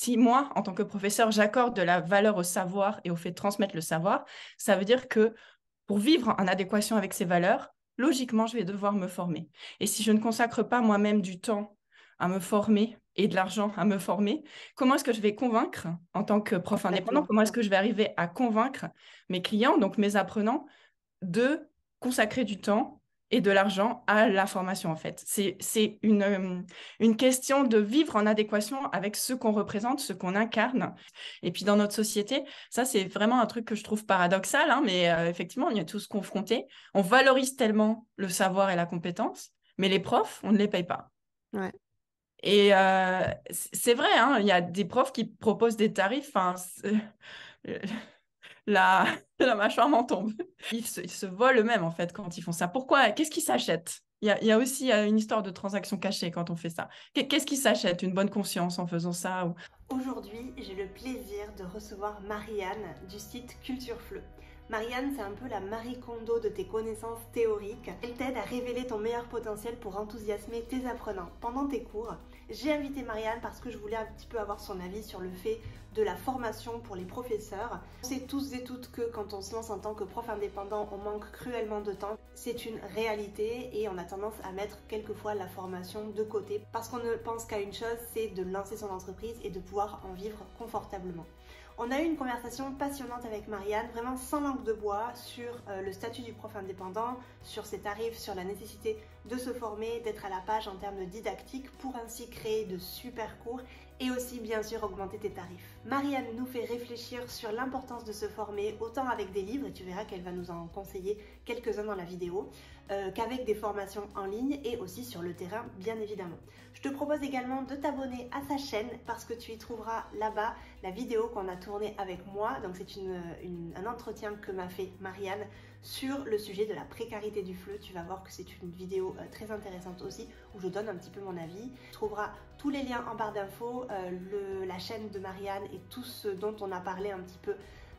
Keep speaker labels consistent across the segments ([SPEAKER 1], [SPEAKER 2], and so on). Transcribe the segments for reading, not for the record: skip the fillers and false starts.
[SPEAKER 1] si moi, en tant que professeur, j'accorde de la valeur au savoir et au fait de transmettre le savoir, ça veut dire que pour vivre en adéquation avec ces valeurs, logiquement, je vais devoir me former. Et si je ne consacre pas moi-même du temps à me former et de l'argent à me former, comment est-ce que je vais convaincre, en tant que prof indépendant,
[SPEAKER 2] Complètement.
[SPEAKER 1] comment est-ce que je vais arriver à convaincre mes clients, donc mes apprenants, de consacrer du temps et de l'argent à la formation, en fait. C'est une question de vivre en adéquation avec ce qu'on représente, ce qu'on incarne. Et puis dans notre société, ça, c'est vraiment un truc que je trouve paradoxal, hein, mais effectivement, on y est tous confrontés. On valorise tellement le savoir et la compétence, mais les profs, on ne les paye pas.
[SPEAKER 2] Ouais.
[SPEAKER 1] Et c'est vrai, hein, il y a des profs qui proposent des tarifs, enfin, la, la mâchoire m'en tombe. Ils se volent eux-mêmes, en fait, quand ils font ça. Pourquoi? Qu'est-ce qu'ils s'achètent? Il y a aussi une histoire de transaction cachée quand on fait ça. Qu'est-ce qu'ils s'achètent? Une bonne conscience en faisant ça ou...
[SPEAKER 2] Aujourd'hui, j'ai le plaisir de recevoir Marianne du site Culture Fleu. Marianne, c'est un peu la Marie Kondo de tes connaissances théoriques. Elle t'aide à révéler ton meilleur potentiel pour enthousiasmer tes apprenants pendant tes cours. J'ai invité Marianne parce que je voulais un petit peu avoir son avis sur le fait de la formation pour les professeurs. On sait tous et toutes que quand on se lance en tant que prof indépendant, on manque cruellement de temps. C'est une réalité et on a tendance à mettre quelquefois la formation de côté parce qu'on ne pense qu'à une chose, c'est de lancer son entreprise et de pouvoir en vivre confortablement. On a eu une conversation passionnante avec Marianne, vraiment sans langue de bois, sur le statut du prof indépendant, sur ses tarifs, sur la nécessité de se former, d'être à la page en termes didactiques pour ainsi créer de super cours et aussi bien sûr augmenter tes tarifs. Marianne nous fait réfléchir sur l'importance de se former autant avec des livres, et tu verras qu'elle va nous en conseiller quelques-uns dans la vidéo, qu'avec des formations en ligne et aussi sur le terrain bien évidemment. Je te propose également de t'abonner à sa chaîne parce que tu y trouveras là-bas la vidéo qu'on a tournée avec moi. Donc c'est un entretien que m'a fait Marianne sur le sujet de la précarité du FLE. Tu vas voir que c'est une vidéo très intéressante aussi où je donne un petit peu mon avis. Tu trouveras tous les liens en barre d'infos, la chaîne de Marianne et tout ce dont on a parlé un petit peu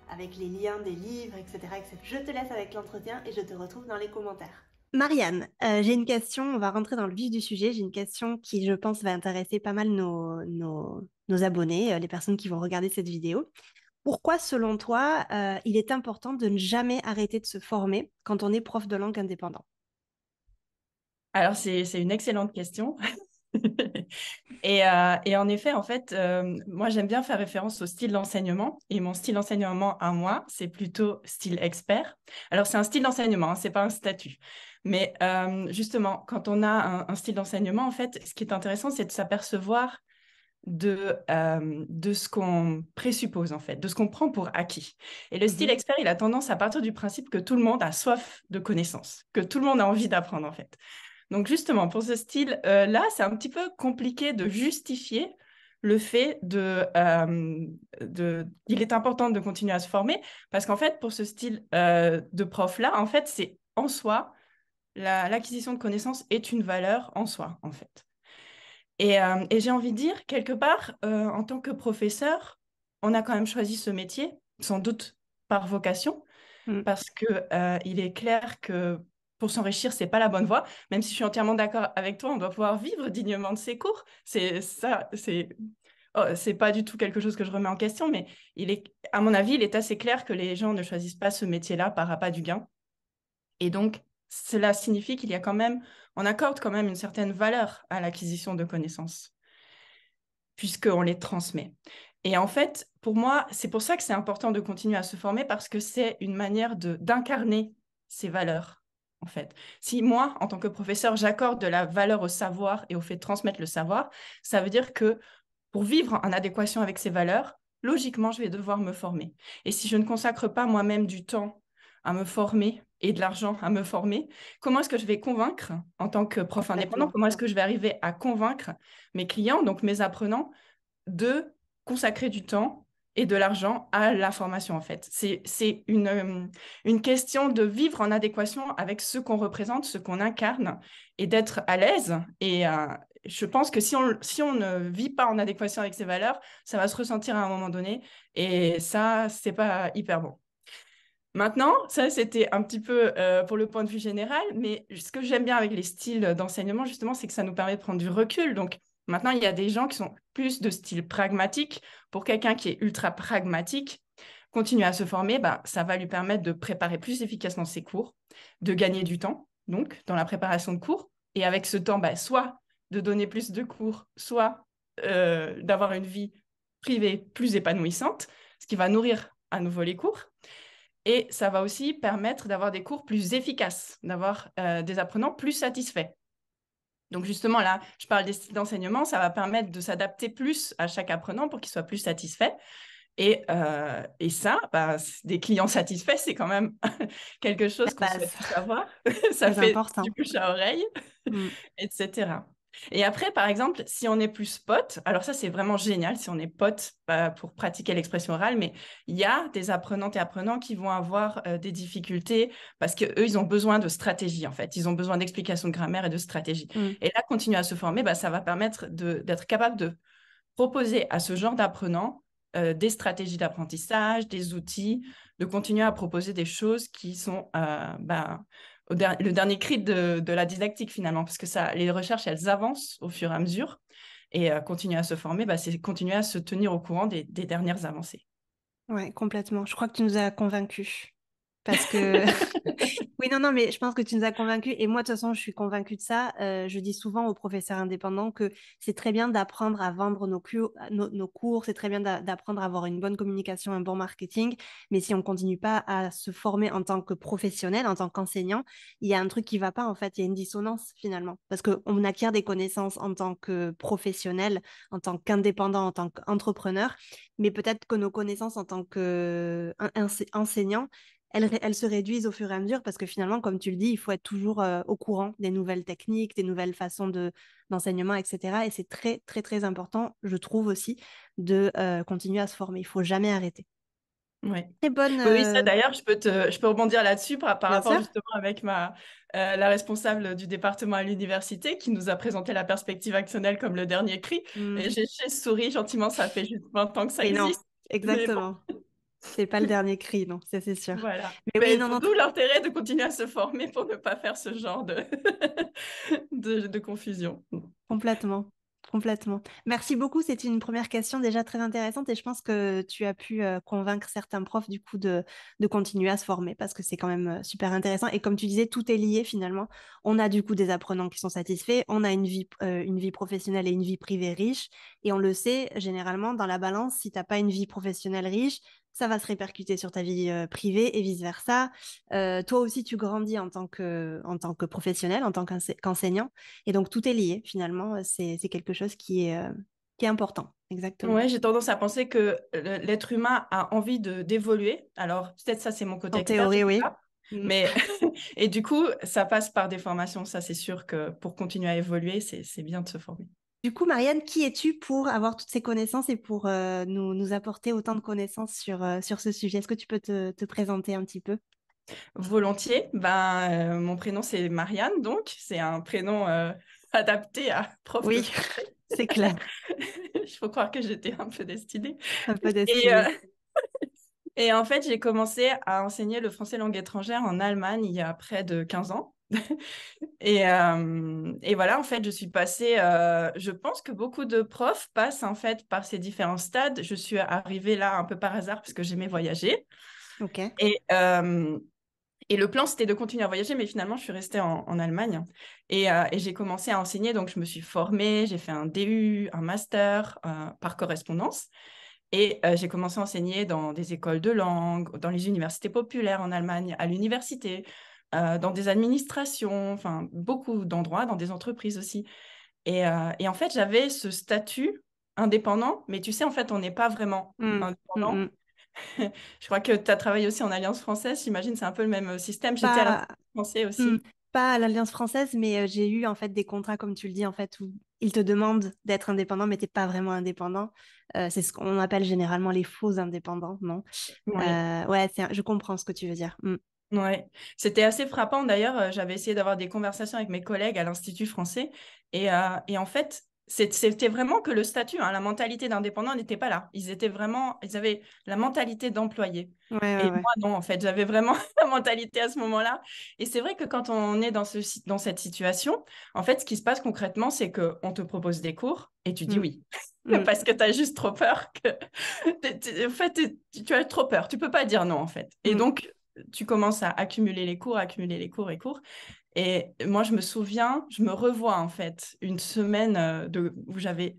[SPEAKER 2] avec les liens des livres, etc., etc. Je te laisse avec l'entretien et je te retrouve dans les commentaires. Marianne, j'ai une question, on va rentrer dans le vif du sujet. J'ai une question qui, je pense, va intéresser pas mal nos abonnés, les personnes qui vont regarder cette vidéo. Pourquoi, selon toi, il est important de ne jamais arrêter de se former quand on est prof de langue indépendant?
[SPEAKER 1] Alors, c'est une excellente question. Et en effet, en fait, moi, j'aime bien faire référence au style d'enseignement. Et mon style d'enseignement à moi, c'est plutôt style expert. Alors, c'est un style d'enseignement, hein, c'est pas un statut. Mais justement, quand on a un style d'enseignement, en fait, ce qui est intéressant, c'est de s'apercevoir de ce qu'on présuppose, en fait, de ce qu'on prend pour acquis. Et le style expert, il a tendance à partir du principe que tout le monde a soif de connaissances, que tout le monde a envie d'apprendre, en fait. Donc justement, pour ce style-là, c'est un petit peu compliqué de justifier le fait qu'il est important de continuer à se former, parce qu'en fait, pour ce style de prof-là, en fait, c'est en soi, l'acquisition de connaissances est une valeur en soi, en fait. Et j'ai envie de dire, quelque part, en tant que professeur, on a quand même choisi ce métier, sans doute par vocation,
[SPEAKER 2] Mm.
[SPEAKER 1] parce que il est clair que pour s'enrichir, c'est pas la bonne voie. Même si je suis entièrement d'accord avec toi, on doit pouvoir vivre dignement de ses cours. C'est ça, c'est pas du tout quelque chose que je remets en question, mais à mon avis, il est assez clair que les gens ne choisissent pas ce métier-là par appât du gain. Et donc, cela signifie qu'il y a quand même, on accorde quand même une certaine valeur à l'acquisition de connaissances, puisqu'on les transmet. Et en fait, pour moi, c'est pour ça que c'est important de continuer à se former parce que c'est une manière d'incarner ces valeurs, en fait. Si moi, en tant que professeur, j'accorde de la valeur au savoir et au fait de transmettre le savoir, ça veut dire que pour vivre en adéquation avec ces valeurs, logiquement, je vais devoir me former. Et si je ne consacre pas moi-même du temps à me former et de l'argent à me former, comment est-ce que je vais convaincre, en tant que prof indépendant,
[SPEAKER 2] Complètement.
[SPEAKER 1] comment est-ce que je vais arriver à convaincre mes clients, donc mes apprenants, de consacrer du temps et de l'argent à la formation, en fait. C'est une question de vivre en adéquation avec ce qu'on représente, ce qu'on incarne, et d'être à l'aise. Et je pense que si on ne vit pas en adéquation avec ces valeurs, ça va se ressentir à un moment donné, et ça, c'est pas hyper bon. Maintenant, ça, c'était un petit peu pour le point de vue général, mais ce que j'aime bien avec les styles d'enseignement, justement, c'est que ça nous permet de prendre du recul. Donc, Maintenant, il y a des gens qui sont plus de style pragmatique. Pour quelqu'un qui est ultra pragmatique, continuer à se former, ça va lui permettre de préparer plus efficacement ses cours, de gagner du temps, donc, dans la préparation de cours. Et avec ce temps, soit de donner plus de cours, soit d'avoir une vie privée plus épanouissante, ce qui va nourrir à nouveau les cours. Et ça va aussi permettre d'avoir des cours plus efficaces, d'avoir des apprenants plus satisfaits. Donc justement, là, je parle des styles d'enseignement, ça va permettre de s'adapter plus à chaque apprenant pour qu'il soit plus satisfait. Et ça, des clients satisfaits, c'est quand même quelque chose qu'on souhaite tous avoir. Ça
[SPEAKER 2] Très
[SPEAKER 1] fait
[SPEAKER 2] important.
[SPEAKER 1] du bouche à oreille, etc. Et après, par exemple, si on est plus pote, alors ça, c'est vraiment génial si on est pote pour pratiquer l'expression orale, mais il y a des apprenantes et apprenants qui vont avoir des difficultés parce qu'eux, ils ont besoin de stratégie, en fait. Ils ont besoin d'explications de grammaire et de stratégie. Et là, continuer à se former, ça va permettre d'être capable de proposer à ce genre d'apprenants des stratégies d'apprentissage, des outils, de continuer à proposer des choses qui sont le dernier cri de la didactique finalement, parce que les recherches, elles avancent au fur et à mesure, et continuer à se former, c'est continuer à se tenir au courant des dernières avancées.
[SPEAKER 2] Ouais, complètement. Je crois que tu nous as convaincus. Parce que oui, non, mais je pense que tu nous as convaincus. Et moi, de toute façon, je suis convaincue de ça. Je dis souvent aux professeurs indépendants que c'est très bien d'apprendre à vendre nos cours, c'est très bien d'apprendre à avoir une bonne communication, un bon marketing. Mais si on continue pas à se former en tant que professionnel, en tant qu'enseignant, il y a un truc qui va pas, en fait. Il y a une dissonance, finalement. Parce qu'on acquiert des connaissances en tant que professionnel, en tant qu'indépendant, en tant qu'entrepreneur. Mais peut-être que nos connaissances en tant qu'enseignant, elles se réduisent au fur et à mesure parce que finalement, comme tu le dis, il faut être toujours au courant des nouvelles techniques, des nouvelles façons d'enseignement, etc. Et c'est très, très, très important, je trouve aussi, de continuer à se former. Il faut jamais arrêter.
[SPEAKER 1] Oui.
[SPEAKER 2] Très bonne,
[SPEAKER 1] Oui, ça d'ailleurs, je peux rebondir là-dessus par
[SPEAKER 2] bien
[SPEAKER 1] rapport
[SPEAKER 2] sûr.
[SPEAKER 1] justement avec la responsable du département à l'université qui nous a présenté la perspective actionnelle comme le dernier cri. Et j'ai souri gentiment, ça fait juste 20 ans que ça
[SPEAKER 2] Et non,
[SPEAKER 1] existe. Mais bon,
[SPEAKER 2] exactement. C'est pas le dernier cri, non, ça c'est sûr.
[SPEAKER 1] voilà.
[SPEAKER 2] Mais oui,
[SPEAKER 1] Mais
[SPEAKER 2] non, non,
[SPEAKER 1] d'où l'intérêt de continuer à se former pour ne pas faire ce genre de confusion.
[SPEAKER 2] complètement. Complètement. Merci beaucoup. C'est une première question déjà très intéressante et je pense que tu as pu convaincre certains profs du coup de continuer à se former parce que c'est quand même super intéressant. Et comme tu disais, tout est lié finalement. On a du coup des apprenants qui sont satisfaits, on a une vie professionnelle et une vie privée riche et on le sait généralement dans la balance, si tu n'as pas une vie professionnelle riche, ça va se répercuter sur ta vie privée et vice-versa. Toi aussi, tu grandis en tant que professionnel, en tant qu'enseignant. Et donc, tout est lié, finalement. C'est quelque chose qui est important. Exactement.
[SPEAKER 1] Ouais, j'ai tendance à penser que l'être humain a envie d'évoluer. Alors, peut-être ça, c'est mon côté
[SPEAKER 2] En
[SPEAKER 1] expert, je
[SPEAKER 2] théorie,
[SPEAKER 1] sais
[SPEAKER 2] oui.
[SPEAKER 1] pas.
[SPEAKER 2] Mm.
[SPEAKER 1] Mais et du coup, ça passe par des formations. Ça, c'est sûr que pour continuer à évoluer, c'est bien de se former.
[SPEAKER 2] Du coup, Marianne, qui es-tu pour avoir toutes ces connaissances et pour nous apporter autant de connaissances sur ce sujet? Est-ce que tu peux te présenter un petit peu?
[SPEAKER 1] Volontiers. Mon prénom, c'est Marianne, donc c'est un prénom adapté à prof de
[SPEAKER 2] Oui,
[SPEAKER 1] français.
[SPEAKER 2] c'est clair.
[SPEAKER 1] Il faut croire que j'étais un peu destinée.
[SPEAKER 2] Un peu
[SPEAKER 1] Et,
[SPEAKER 2] destiné.
[SPEAKER 1] et en fait, j'ai commencé à enseigner le français langue étrangère en Allemagne il y a près de 15 ans. Et voilà, en fait, je suis passée. Je pense que beaucoup de profs passent en fait par ces différents stades. Je suis arrivée là un peu par hasard parce que j'aimais voyager.
[SPEAKER 2] Ok.
[SPEAKER 1] Et, euh, et le plan, c'était de continuer à voyager, mais finalement, je suis restée en Allemagne. Et j'ai commencé à enseigner, donc je me suis formée, j'ai fait un DU, un master par correspondance. Et j'ai commencé à enseigner dans des écoles de langue, dans les universités populaires en Allemagne, à l'université, dans des administrations, enfin beaucoup d'endroits, dans des entreprises aussi. Et en fait, j'avais ce statut indépendant, mais tu sais, en fait, on n'est pas vraiment
[SPEAKER 2] Mm, mm,
[SPEAKER 1] indépendant.
[SPEAKER 2] mm.
[SPEAKER 1] Je crois que tu as travaillé aussi en Alliance française, j'imagine, c'est un peu le même système. J'étais à
[SPEAKER 2] Pas,
[SPEAKER 1] l'Institut français
[SPEAKER 2] mm,
[SPEAKER 1] aussi.
[SPEAKER 2] pas à l'Alliance française, mais j'ai eu en fait des contrats, comme tu le dis, en fait, où ils te demandent d'être indépendant, mais t'es pas vraiment indépendant. C'est ce qu'on appelle généralement les faux indépendants, non?
[SPEAKER 1] Oui.
[SPEAKER 2] Ouais, je comprends ce que tu veux dire. Mm.
[SPEAKER 1] Ouais, c'était assez frappant. D'ailleurs, j'avais essayé d'avoir des conversations avec mes collègues à l'Institut français. Et en fait, C'était vraiment que le statut, hein, la mentalité d'indépendant n'était pas là. Ils avaient la mentalité d'employé.
[SPEAKER 3] Ouais,
[SPEAKER 1] Et
[SPEAKER 3] ouais, ouais.
[SPEAKER 1] moi, non, en fait, j'avais vraiment la mentalité à ce moment-là. Et c'est vrai que quand on est dans cette situation, en fait, ce qui se passe concrètement, c'est qu'on te propose des cours et tu dis
[SPEAKER 3] Mm,
[SPEAKER 1] oui.
[SPEAKER 3] mm.
[SPEAKER 1] Parce que tu as juste trop peur que... En fait, tu as trop peur. Tu peux pas dire non, en fait. Et
[SPEAKER 3] Mm.
[SPEAKER 1] donc, tu commences à accumuler les cours et cours. Et moi, je me souviens, je me revois en fait une semaine où j'avais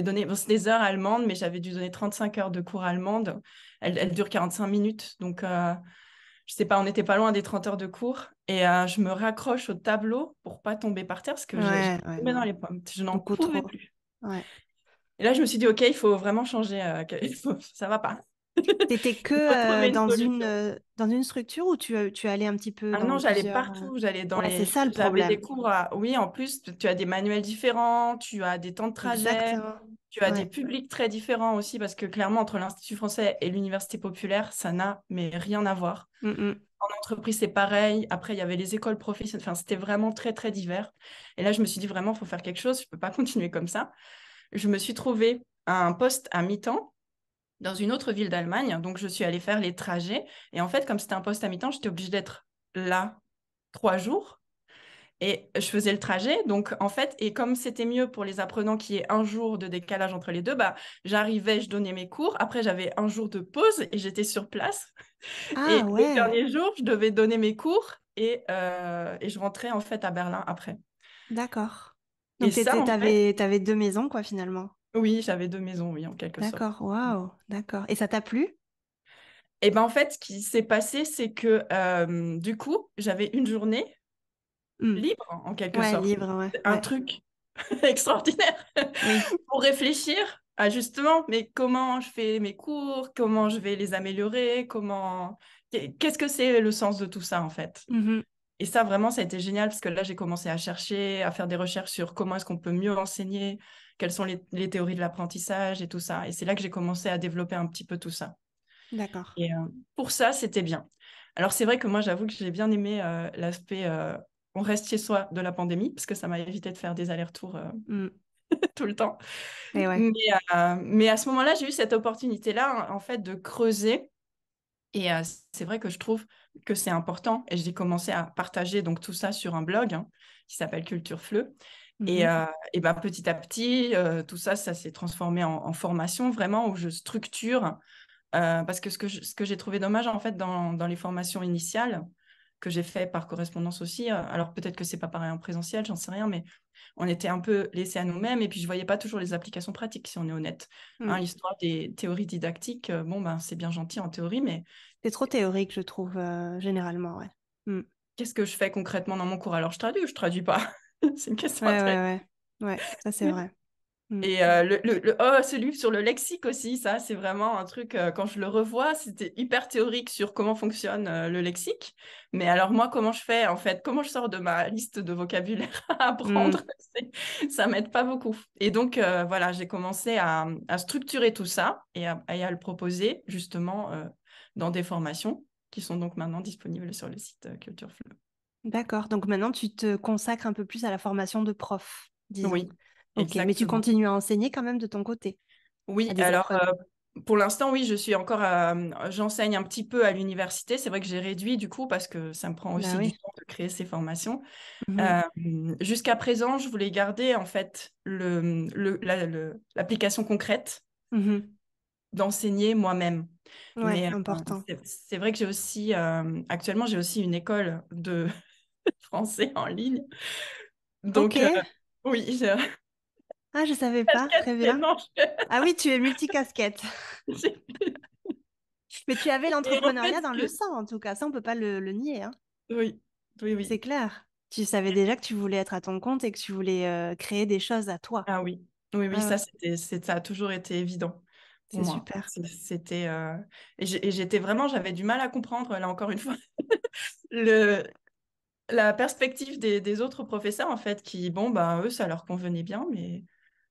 [SPEAKER 1] donné, bon, c'est des heures allemandes, mais j'avais dû donner 35 heures de cours allemande. Elle dure 45 minutes, donc je sais pas, on n'était pas loin des 30 heures de cours. Et je me raccroche au tableau pour pas tomber par terre parce que j'ai
[SPEAKER 3] Ouais, ouais,
[SPEAKER 1] tombé dans
[SPEAKER 3] non.
[SPEAKER 1] les pommes. Je n'en
[SPEAKER 3] Beaucoup
[SPEAKER 1] pouvais
[SPEAKER 3] trop.
[SPEAKER 1] plus.
[SPEAKER 3] Ouais.
[SPEAKER 1] Et là, je me suis dit, OK, il faut vraiment changer, ça va pas.
[SPEAKER 3] T'étais
[SPEAKER 1] Il faut
[SPEAKER 3] que
[SPEAKER 1] trouver une solution.
[SPEAKER 3] dans une structure où tu allais un petit peu
[SPEAKER 1] Ah non,
[SPEAKER 3] dans
[SPEAKER 1] j'allais
[SPEAKER 3] plusieurs...
[SPEAKER 1] partout, j'allais dans
[SPEAKER 3] Ouais, c'est
[SPEAKER 1] les...
[SPEAKER 3] ça le
[SPEAKER 1] J'avais des
[SPEAKER 3] problème.
[SPEAKER 1] cours à... Oui, en plus, tu as des manuels différents, tu as des temps de trajet,
[SPEAKER 3] Exactement.
[SPEAKER 1] tu as des
[SPEAKER 3] Ouais.
[SPEAKER 1] publics très différents aussi, parce que clairement, entre l'Institut français et l'Université populaire, ça n'a mais rien à voir.
[SPEAKER 3] Mm, mm.
[SPEAKER 1] En entreprise, c'est pareil. Après, il y avait les écoles professionnelles. Enfin, c'était vraiment très, très divers. Et là, je me suis dit, vraiment, il faut faire quelque chose. Je ne peux pas continuer comme ça. Je me suis trouvé un poste à mi-temps dans une autre ville d'Allemagne. Donc, je suis allée faire les trajets. Et en fait, comme c'était un poste à mi-temps, j'étais obligée d'être là 3 jours. Et je faisais le trajet. Donc, en fait, et comme c'était mieux pour les apprenants qu'il y ait un jour de décalage entre les deux, bah, j'arrivais, je donnais mes cours. Après, j'avais un jour de pause et j'étais sur place.
[SPEAKER 3] Ah
[SPEAKER 1] Et le
[SPEAKER 3] ouais,
[SPEAKER 1] dernier jour, je devais donner mes cours et je rentrais en fait à Berlin après.
[SPEAKER 3] d'accord.
[SPEAKER 1] Et
[SPEAKER 3] Donc
[SPEAKER 1] ça, en fait,
[SPEAKER 3] t'avais deux maisons, quoi, finalement.
[SPEAKER 1] oui, j'avais 2 maisons, oui, en quelque sorte.
[SPEAKER 3] D'accord, waouh, d'accord. Et ça t'a plu?
[SPEAKER 1] Et ben en fait, ce qui s'est passé, c'est que du coup, j'avais une journée
[SPEAKER 3] Hmm.
[SPEAKER 1] libre, en quelque
[SPEAKER 3] Ouais,
[SPEAKER 1] sorte.
[SPEAKER 3] libre, ouais,
[SPEAKER 1] Un
[SPEAKER 3] ouais.
[SPEAKER 1] truc extraordinaire
[SPEAKER 3] Oui.
[SPEAKER 1] pour réfléchir à justement, mais comment je fais mes cours, comment je vais les améliorer, qu'est-ce que c'est le sens de tout ça en fait.
[SPEAKER 3] Mhm.
[SPEAKER 1] Et ça, vraiment, ça a été génial parce que là, j'ai commencé à chercher, à faire des recherches sur comment est-ce qu'on peut mieux enseigner, quelles sont les théories de l'apprentissage et tout ça. Et c'est là que j'ai commencé à développer un petit peu tout ça.
[SPEAKER 3] D'accord.
[SPEAKER 1] Et pour ça, c'était bien. Alors, c'est vrai que moi, j'avoue que j'ai bien aimé l'aspect on reste chez soi de la pandémie parce que ça m'a évité de faire des allers-retours
[SPEAKER 3] Hmm.
[SPEAKER 1] tout le temps.
[SPEAKER 3] Et ouais.
[SPEAKER 1] Mais à ce moment-là, j'ai eu cette opportunité-là, en fait, de creuser. Et c'est vrai que je trouve que c'est important. Et j'ai commencé à partager donc tout ça sur un blog qui s'appelle Culture Fleu. Et,
[SPEAKER 3] Mhm.
[SPEAKER 1] euh, et ben, petit à petit, tout ça, ça s'est transformé en formation vraiment où je structure. Parce que ce que j'ai trouvé dommage en fait dans les formations initiales que j'ai fait par correspondance aussi, alors peut-être que c'est pas pareil en présentiel, j'en sais rien, mais on était un peu laissés à nous-mêmes et puis je voyais pas toujours les applications pratiques, si on est honnête.
[SPEAKER 3] Hmm.
[SPEAKER 1] L'histoire des théories didactiques, bon, ben, c'est bien gentil en théorie, mais
[SPEAKER 3] C'est trop théorique, je trouve, généralement, ouais. Hmm.
[SPEAKER 1] qu'est-ce que je fais concrètement dans mon cours? Alors, je traduis ou je traduis pas? C'est une question
[SPEAKER 3] Ouais, ouais,
[SPEAKER 1] intéressante.
[SPEAKER 3] ouais. Ouais, ça c'est vrai. Hmm.
[SPEAKER 1] Et ce livre sur le lexique aussi, ça, c'est vraiment un truc, quand je le revois, c'était hyper théorique sur comment fonctionne le lexique. Mais alors moi, comment je fais, en fait, comment je sors de ma liste de vocabulaire à
[SPEAKER 3] Hmm.
[SPEAKER 1] apprendre, ça m'aide pas beaucoup. Et donc, voilà, j'ai commencé à structurer tout ça et à le proposer justement dans des formations qui sont donc maintenant disponibles sur le site Culture Fleu.
[SPEAKER 3] D'accord. Donc maintenant, tu te consacres un peu plus à la formation de prof, disons.
[SPEAKER 1] Oui,
[SPEAKER 3] Ok, mais tu
[SPEAKER 1] exactement.
[SPEAKER 3] continues à enseigner quand même de ton côté,
[SPEAKER 1] Oui,
[SPEAKER 3] à des
[SPEAKER 1] alors
[SPEAKER 3] apprenants.
[SPEAKER 1] pour l'instant, oui, je suis encore j'enseigne un petit peu à l'université. C'est vrai que j'ai réduit du coup parce que ça me prend
[SPEAKER 3] Bah
[SPEAKER 1] aussi du
[SPEAKER 3] oui.
[SPEAKER 1] temps de créer ces formations.
[SPEAKER 3] Mhm.
[SPEAKER 1] Euh, Jusqu'à présent, je voulais garder en fait l'application concrète
[SPEAKER 3] Mhm.
[SPEAKER 1] d'enseigner moi-même.
[SPEAKER 3] Ouais,
[SPEAKER 1] Mais
[SPEAKER 3] important.
[SPEAKER 1] c'est vrai que j'ai aussi actuellement j'ai aussi une école de français en ligne.
[SPEAKER 3] Ok.
[SPEAKER 1] Donc oui, j'ai une
[SPEAKER 3] Ah, je savais pas.
[SPEAKER 1] casquette
[SPEAKER 3] Très bien.
[SPEAKER 1] maintenant.
[SPEAKER 3] Ah oui, tu es multicasquette.
[SPEAKER 1] J'ai-
[SPEAKER 3] Mais tu avais
[SPEAKER 1] Et en fait,
[SPEAKER 3] l'entrepreneuriat dans le sang, en tout cas. Ça, on peut pas le nier, hein.
[SPEAKER 1] oui, oui,
[SPEAKER 3] C'est
[SPEAKER 1] oui.
[SPEAKER 3] clair. Tu savais déjà que tu voulais être à ton compte et que tu voulais créer des choses à toi.
[SPEAKER 1] Ah oui, oui, oui,
[SPEAKER 3] Ouais,
[SPEAKER 1] ça,
[SPEAKER 3] ouais.
[SPEAKER 1] ça a toujours été évident pour
[SPEAKER 3] C'est
[SPEAKER 1] moi.
[SPEAKER 3] super.
[SPEAKER 1] C'était, et j'étais vraiment, j'avais du mal à comprendre, là encore une fois, le, la perspective des autres professeurs, en fait, qui, bon, bah, eux, ça leur convenait bien, mais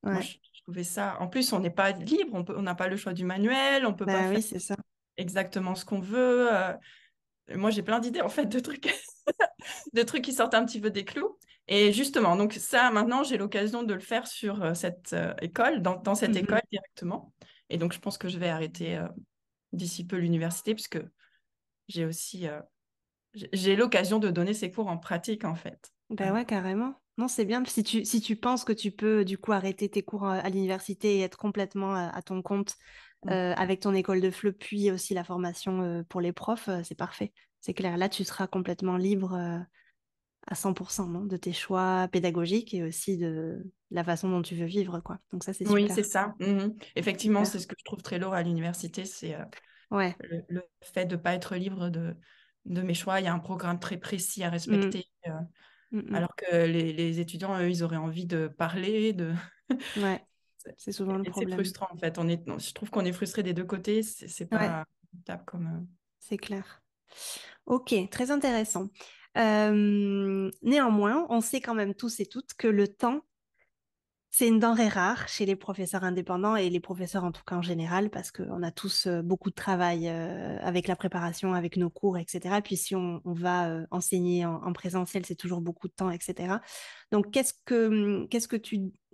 [SPEAKER 1] moi,
[SPEAKER 3] Ouais.
[SPEAKER 1] je trouvais ça. En plus, on n'est pas libre, on n'a pas le choix du manuel, on peut pas
[SPEAKER 3] Bah
[SPEAKER 1] faire
[SPEAKER 3] oui, c'est ça.
[SPEAKER 1] exactement ce qu'on veut. Moi, j'ai plein d'idées, en fait, de trucs, de trucs qui sortent un petit peu des clous. Et justement, donc ça, maintenant, j'ai l'occasion de le faire sur cette école, dans cette école directement. Et donc, je pense que je vais arrêter d'ici peu l'université, puisque j'ai aussi j'ai l'occasion de donner ces cours en pratique, en fait.
[SPEAKER 3] Ben ouais, carrément. Non, c'est bien. Si tu penses que tu peux du coup arrêter tes cours à l'université et être complètement à ton compte avec ton école de FLE, puis aussi la formation pour les profs, c'est parfait. C'est clair. Là, tu seras complètement libre à 100%, non, de tes choix pédagogiques et aussi de la façon dont tu veux vivre, quoi. Donc ça, c'est
[SPEAKER 1] Oui, c'est
[SPEAKER 3] super.
[SPEAKER 1] ça. Effectivement,
[SPEAKER 3] Super.
[SPEAKER 1] c'est ce que je trouve très lourd à l'université, c'est
[SPEAKER 3] Ouais.
[SPEAKER 1] le fait de ne pas être libre de mes choix. Il y a un programme très précis à
[SPEAKER 3] Mm,
[SPEAKER 1] respecter,
[SPEAKER 3] mm,
[SPEAKER 1] alors que les étudiants, eux, ils auraient envie de parler,
[SPEAKER 3] Ouais, c'est souvent le
[SPEAKER 1] Et c'est
[SPEAKER 3] problème.
[SPEAKER 1] frustrant, en fait. Je trouve qu'on est frustré des deux côtés. C'est
[SPEAKER 3] Ouais,
[SPEAKER 1] pas acceptable comme...
[SPEAKER 3] c'est clair. Ok, très intéressant. Néanmoins, on sait quand même tous et toutes que le temps, c'est une denrée rare chez les professeurs indépendants et les professeurs en tout cas en général, parce qu'on a tous beaucoup de travail avec la préparation, avec nos cours, etc. Puis si on va enseigner en présentiel, c'est toujours beaucoup de temps, etc. Donc,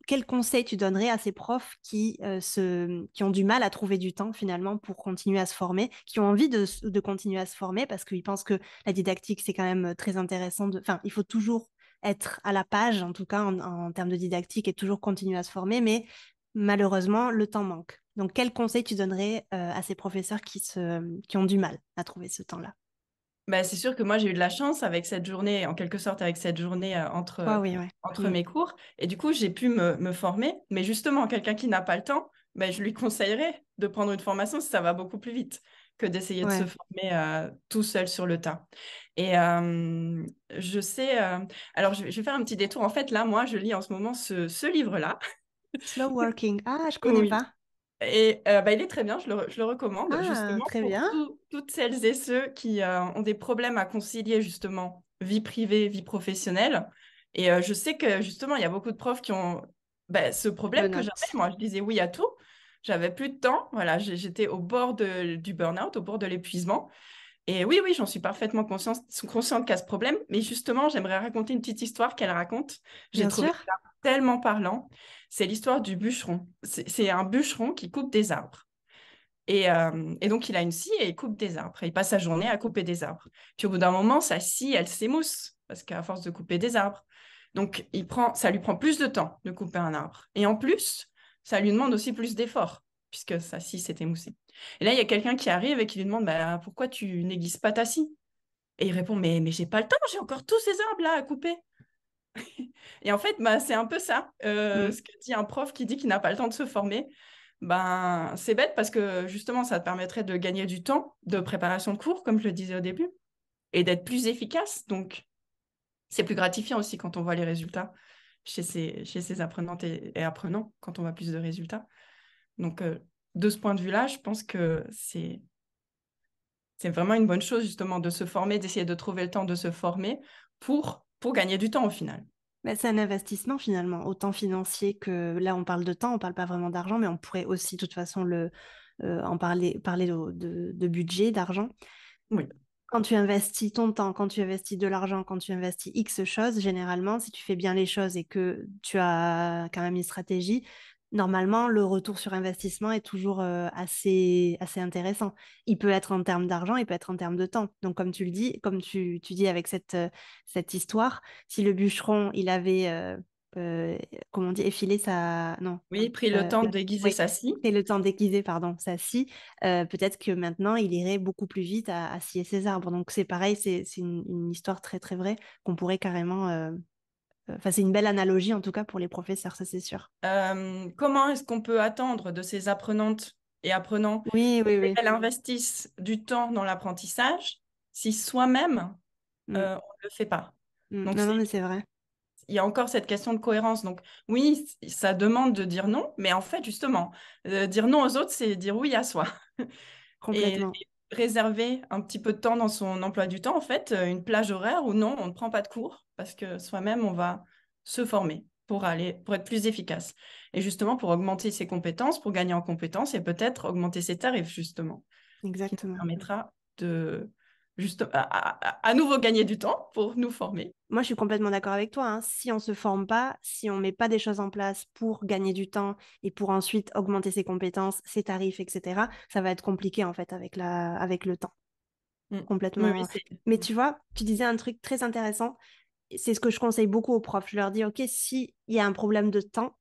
[SPEAKER 3] quel conseil tu donnerais à ces profs qui ont du mal à trouver du temps finalement pour continuer à se former, qui ont envie de continuer à se former parce qu'ils pensent que la didactique, c'est quand même très intéressant. Enfin, il faut toujours être à la page, en tout cas en termes de didactique, et toujours continuer à se former, mais malheureusement, le temps manque. Donc, quel conseil tu donnerais à ces professeurs qui ont du mal à trouver ce temps-là?
[SPEAKER 1] Bah, c'est sûr que moi, j'ai eu de la chance avec cette journée, en quelque sorte, avec cette journée
[SPEAKER 3] Toi, oui, ouais.
[SPEAKER 1] entre
[SPEAKER 3] Mm.
[SPEAKER 1] mes cours. Et du coup, j'ai pu me former. Mais justement, quelqu'un qui n'a pas le temps, bah, je lui conseillerais de prendre une formation, ça va beaucoup plus vite que d'essayer de se
[SPEAKER 3] Ouais.
[SPEAKER 1] former tout seul sur le tas. Et je sais... alors, je vais faire un petit détour. En fait, là, moi, je lis en ce moment ce livre-là.
[SPEAKER 3] Slow working. Ah, je connais
[SPEAKER 1] Oui.
[SPEAKER 3] pas.
[SPEAKER 1] Et bah, il est très bien, je le recommande,
[SPEAKER 3] Ah,
[SPEAKER 1] justement
[SPEAKER 3] très
[SPEAKER 1] pour
[SPEAKER 3] bien.
[SPEAKER 1] toutes celles et ceux qui ont des problèmes à concilier, justement, vie privée, vie professionnelle. Et je sais que, justement, il y a beaucoup de profs qui ont bah, ce
[SPEAKER 3] Je
[SPEAKER 1] problème que j'avais.
[SPEAKER 3] note.
[SPEAKER 1] Moi, je disais oui à tout. J'avais plus de temps. Voilà, j'étais au bord du burn-out, au bord de l'épuisement. Et oui, oui, j'en suis parfaitement consciente qu'à ce problème. Mais justement, j'aimerais raconter une petite histoire qu'elle raconte. J'ai
[SPEAKER 3] Bien
[SPEAKER 1] trouvé
[SPEAKER 3] sûr.
[SPEAKER 1] ça tellement parlant. C'est l'histoire du bûcheron. C'est un bûcheron qui coupe des arbres. Et donc, il a une scie et il coupe des arbres. Et il passe sa journée à couper des arbres. Puis au bout d'un moment, sa scie, elle s'émousse parce qu'à force de couper des arbres. Donc, ça lui prend plus de temps de couper un arbre. Et en plus, ça lui demande aussi plus d'efforts puisque sa scie s'est émoussée. Et là, il y a quelqu'un qui arrive et qui lui demande bah, pourquoi tu n'aiguises pas ta scie? Et il répond mais j'ai pas le temps, j'ai encore tous ces arbres là à couper. Et en fait, bah, c'est un peu ça,
[SPEAKER 3] Mm.
[SPEAKER 1] ce que dit un prof qui dit qu'il n'a pas le temps de se former. Ben, c'est bête parce que justement, ça te permettrait de gagner du temps de préparation de cours, comme je le disais au début, et d'être plus efficace. Donc, c'est plus gratifiant aussi quand on voit les résultats chez ces apprenantes et apprenants, quand on voit plus de résultats. Donc, de ce point de vue-là, je pense que c'est vraiment une bonne chose justement de se former, d'essayer de trouver le temps de se former pour gagner du temps au final.
[SPEAKER 3] Bah, c'est un investissement finalement, autant financier que là on parle de temps, on parle pas vraiment d'argent, mais on pourrait aussi de toute façon parler de budget, d'argent.
[SPEAKER 1] Oui.
[SPEAKER 3] Quand tu investis ton temps, quand tu investis de l'argent, quand tu investis X choses, généralement, si tu fais bien les choses et que tu as quand même une stratégie, normalement, le retour sur investissement est toujours assez intéressant. Il peut être en termes d'argent, il peut être en termes de temps. Donc, comme tu le dis, comme tu dis avec cette histoire, si le bûcheron, il avait, euh, comment on dit, effilé sa... Non.
[SPEAKER 1] Oui, pris le temps d'aiguiser
[SPEAKER 3] Oui,
[SPEAKER 1] sa scie.
[SPEAKER 3] c'est le temps d'aiguiser, pardon, sa scie. Peut-être que maintenant, il irait beaucoup plus vite à scier ses arbres. Donc, c'est pareil, c'est une histoire très, très vraie qu'on pourrait carrément... Enfin, c'est une belle analogie, en tout cas, pour les professeurs, ça, c'est sûr.
[SPEAKER 1] Comment est-ce qu'on peut attendre de ces apprenantes et apprenants
[SPEAKER 3] Oui, oui, oui.
[SPEAKER 1] qu'elles investissent du temps dans l'apprentissage si soi-même,
[SPEAKER 3] Mm,
[SPEAKER 1] on ne le fait pas? Donc,
[SPEAKER 3] Non, non, mais c'est vrai.
[SPEAKER 1] il y a encore cette question de cohérence. Donc, oui, ça demande de dire non, mais en fait, justement, dire non aux autres, c'est dire oui à soi.
[SPEAKER 3] Complètement.
[SPEAKER 1] Et réserver un petit peu de temps dans son emploi du temps, en fait, une plage horaire où non, on ne prend pas de cours parce que soi-même, on va se former pour être plus efficace. Et justement, pour augmenter ses compétences, pour gagner en compétences et peut-être augmenter ses tarifs, justement, ce qui nous
[SPEAKER 3] Exactement.
[SPEAKER 1] permettra de juste à nouveau gagner du temps pour nous former.
[SPEAKER 3] Moi, je suis complètement d'accord avec toi, hein. Si on ne se forme pas, si on ne met pas des choses en place pour gagner du temps et pour ensuite augmenter ses compétences, ses tarifs, etc., ça va être compliqué en fait avec le temps.
[SPEAKER 1] Mm. Oui, oui,
[SPEAKER 3] Complètement.
[SPEAKER 1] c'est...
[SPEAKER 3] Mais tu vois, tu disais un truc très intéressant. C'est ce que je conseille beaucoup aux profs. Je leur dis, OK, s'il y a un problème de temps,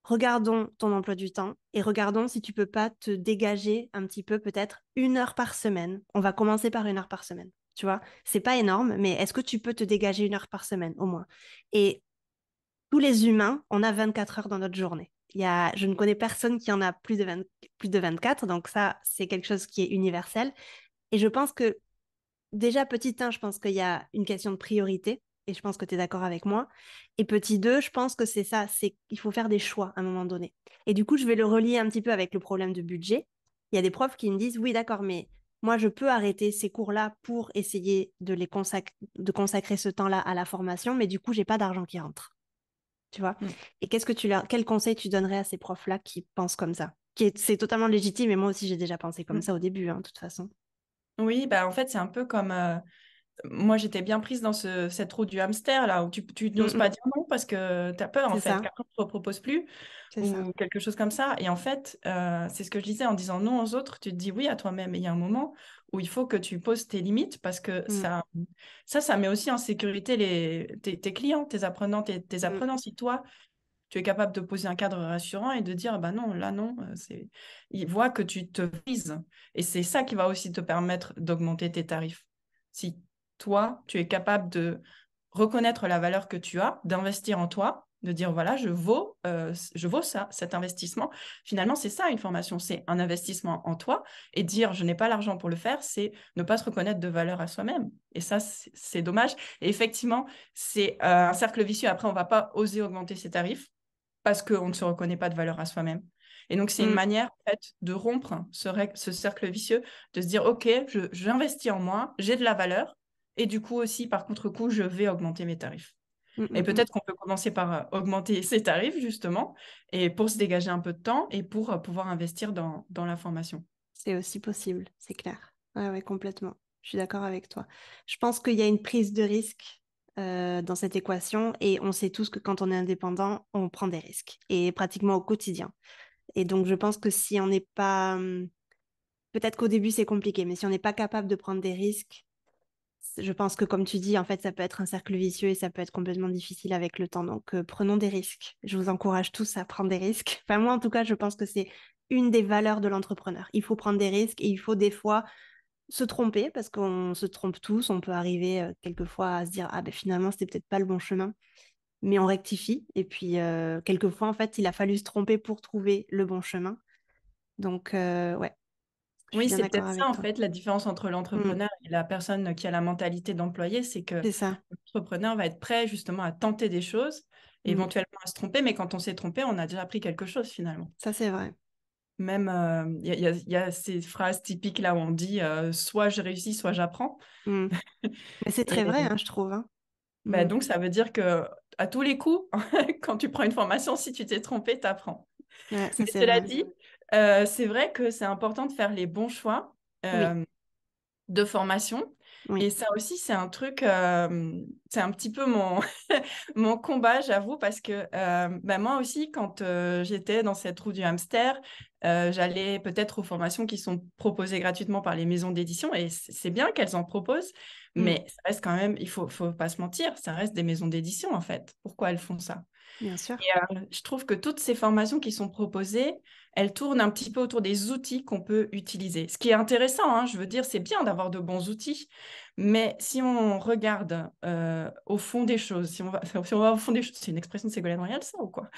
[SPEAKER 3] regardons ton emploi du temps et regardons si tu peux pas te dégager un petit peu, peut-être 1 heure par semaine. On va commencer par 1 heure par semaine. Tu vois, c'est pas énorme, mais est-ce que tu peux te dégager 1 heure par semaine au moins? Et tous les humains, on a 24 heures dans notre journée. Je ne connais personne qui en a plus de 24, donc ça, c'est quelque chose qui est universel. Et je pense que déjà, petit 1, je pense qu'il y a une question de priorité, et je pense que tu es d'accord avec moi. Et petit 2, je pense que c'est ça, c'est qu'il faut faire des choix à un moment donné. Et du coup, je vais le relier un petit peu avec le problème de budget. Il y a des profs qui me disent, oui, d'accord, mais moi, je peux arrêter ces cours-là pour essayer de consacrer ce temps-là à la formation, mais du coup, j'ai pas d'argent qui rentre. Tu vois?
[SPEAKER 1] Mm.
[SPEAKER 3] Et quel conseil tu donnerais à ces profs-là qui pensent comme ça? C'est totalement légitime, et moi aussi, j'ai déjà pensé comme
[SPEAKER 1] Mm.
[SPEAKER 3] ça au début, hein, de toute façon.
[SPEAKER 1] Oui, bah, en fait, c'est un peu comme... moi, j'étais bien prise dans cette roue du hamster, là, où tu
[SPEAKER 3] Mm,
[SPEAKER 1] n'oses
[SPEAKER 3] mm.
[SPEAKER 1] pas dire non parce que tu as peur, en
[SPEAKER 3] C'est
[SPEAKER 1] fait,
[SPEAKER 3] ça,
[SPEAKER 1] qu'après, on ne te propose plus
[SPEAKER 3] c'est ça.
[SPEAKER 1] ou quelque chose comme ça. Et en fait, c'est ce que je disais, en disant non aux autres, tu te dis oui à toi-même. Et il y a un moment où il faut que tu poses tes limites parce que
[SPEAKER 3] Mm,
[SPEAKER 1] ça met aussi en sécurité tes clients, tes apprenants, tes
[SPEAKER 3] mm,
[SPEAKER 1] apprenants. Si toi, tu es capable de poser un cadre rassurant et de dire, bah non, là, non, ils voient que tu te vises. Et c'est ça qui va aussi te permettre d'augmenter tes tarifs. Si toi, tu es capable de reconnaître la valeur que tu as, d'investir en toi, de dire, voilà, je vaux ça, cet investissement. Finalement, c'est ça une formation, c'est un investissement en toi. Et dire, je n'ai pas l'argent pour le faire, c'est ne pas se reconnaître de valeur à soi-même. Et ça, c'est dommage. Et effectivement, c'est un cercle vicieux. Après, on ne va pas oser augmenter ses tarifs parce qu'on ne se reconnaît pas de valeur à soi-même. Et donc, c'est une
[SPEAKER 3] mm.
[SPEAKER 1] manière en fait, de rompre ce cercle vicieux, de se dire, OK, j'investis en moi, j'ai de la valeur, et du coup aussi, par contre-coup, je vais augmenter mes tarifs.
[SPEAKER 3] Mm,
[SPEAKER 1] Et
[SPEAKER 3] mm, mm.
[SPEAKER 1] peut-être qu'on peut commencer par augmenter ses tarifs, justement, et pour se dégager un peu de temps et pour pouvoir investir dans la formation.
[SPEAKER 3] C'est aussi possible, c'est clair. Ouais, ouais, complètement. Je suis d'accord avec toi. Je pense qu'il y a une prise de risque dans cette équation et on sait tous que quand on est indépendant, on prend des risques et pratiquement au quotidien. Et donc, je pense que si on n'est pas, peut-être qu'au début c'est compliqué, mais si on n'est pas capable de prendre des risques, je pense que comme tu dis, en fait, ça peut être un cercle vicieux et ça peut être complètement difficile avec le temps. Donc, prenons des risques. Je vous encourage tous à prendre des risques. Enfin, moi, en tout cas, je pense que c'est une des valeurs de l'entrepreneur. Il faut prendre des risques et il faut des fois se tromper parce qu'on se trompe tous. On peut arriver quelquefois à se dire, ah ben finalement, c'était peut-être pas le bon chemin, mais on rectifie. Et puis, quelquefois, en fait, il a fallu se tromper pour trouver le bon chemin. Donc, ouais, je suis
[SPEAKER 1] Oui,
[SPEAKER 3] bien
[SPEAKER 1] c'est
[SPEAKER 3] d'accord
[SPEAKER 1] peut-être ça,
[SPEAKER 3] avec
[SPEAKER 1] en
[SPEAKER 3] toi.
[SPEAKER 1] fait, la différence entre
[SPEAKER 3] Mm,
[SPEAKER 1] l'entrepreneur et la personne qui a la mentalité d'employé, c'est que
[SPEAKER 3] c'est ça.
[SPEAKER 1] l'entrepreneur va être prêt justement à tenter des choses,
[SPEAKER 3] Mm,
[SPEAKER 1] éventuellement à se tromper, mais quand on s'est trompé, on a déjà appris quelque chose finalement.
[SPEAKER 3] ça, c'est vrai.
[SPEAKER 1] Même, il y a ces phrases typiques là où on dit soit je réussis, soit j'apprends.
[SPEAKER 3] Mm. Mais c'est très vrai,
[SPEAKER 1] Et
[SPEAKER 3] hein, je trouve, hein.
[SPEAKER 1] bah,
[SPEAKER 3] Mm.
[SPEAKER 1] donc, ça veut dire que à tous les coups, quand tu prends une formation, si tu t'es trompé, tu apprends.
[SPEAKER 3] Ouais,
[SPEAKER 1] Mais
[SPEAKER 3] ça c'est
[SPEAKER 1] cela
[SPEAKER 3] vrai.
[SPEAKER 1] dit, c'est vrai que c'est important de faire les bons choix.
[SPEAKER 3] Oui,
[SPEAKER 1] De formation. Et
[SPEAKER 3] oui.
[SPEAKER 1] ça aussi, c'est un truc, c'est un petit peu mon combat, j'avoue, parce que bah, moi aussi, quand j'étais dans cette roue du hamster, j'allais peut-être aux formations qui sont proposées gratuitement par les maisons d'édition, et c'est bien qu'elles en proposent,
[SPEAKER 3] Mm.
[SPEAKER 1] mais ça reste quand même, faut pas se mentir, ça reste des maisons d'édition, en fait. Pourquoi elles font ça?
[SPEAKER 3] Bien sûr.
[SPEAKER 1] Et je trouve que toutes ces formations qui sont proposées, elles tournent un petit peu autour des outils qu'on peut utiliser. Ce qui est intéressant, hein, je veux dire, c'est bien d'avoir de bons outils, mais si on regarde au fond des choses, si on va au fond des choses, c'est une expression de Ségolène Royal, ça ou quoi?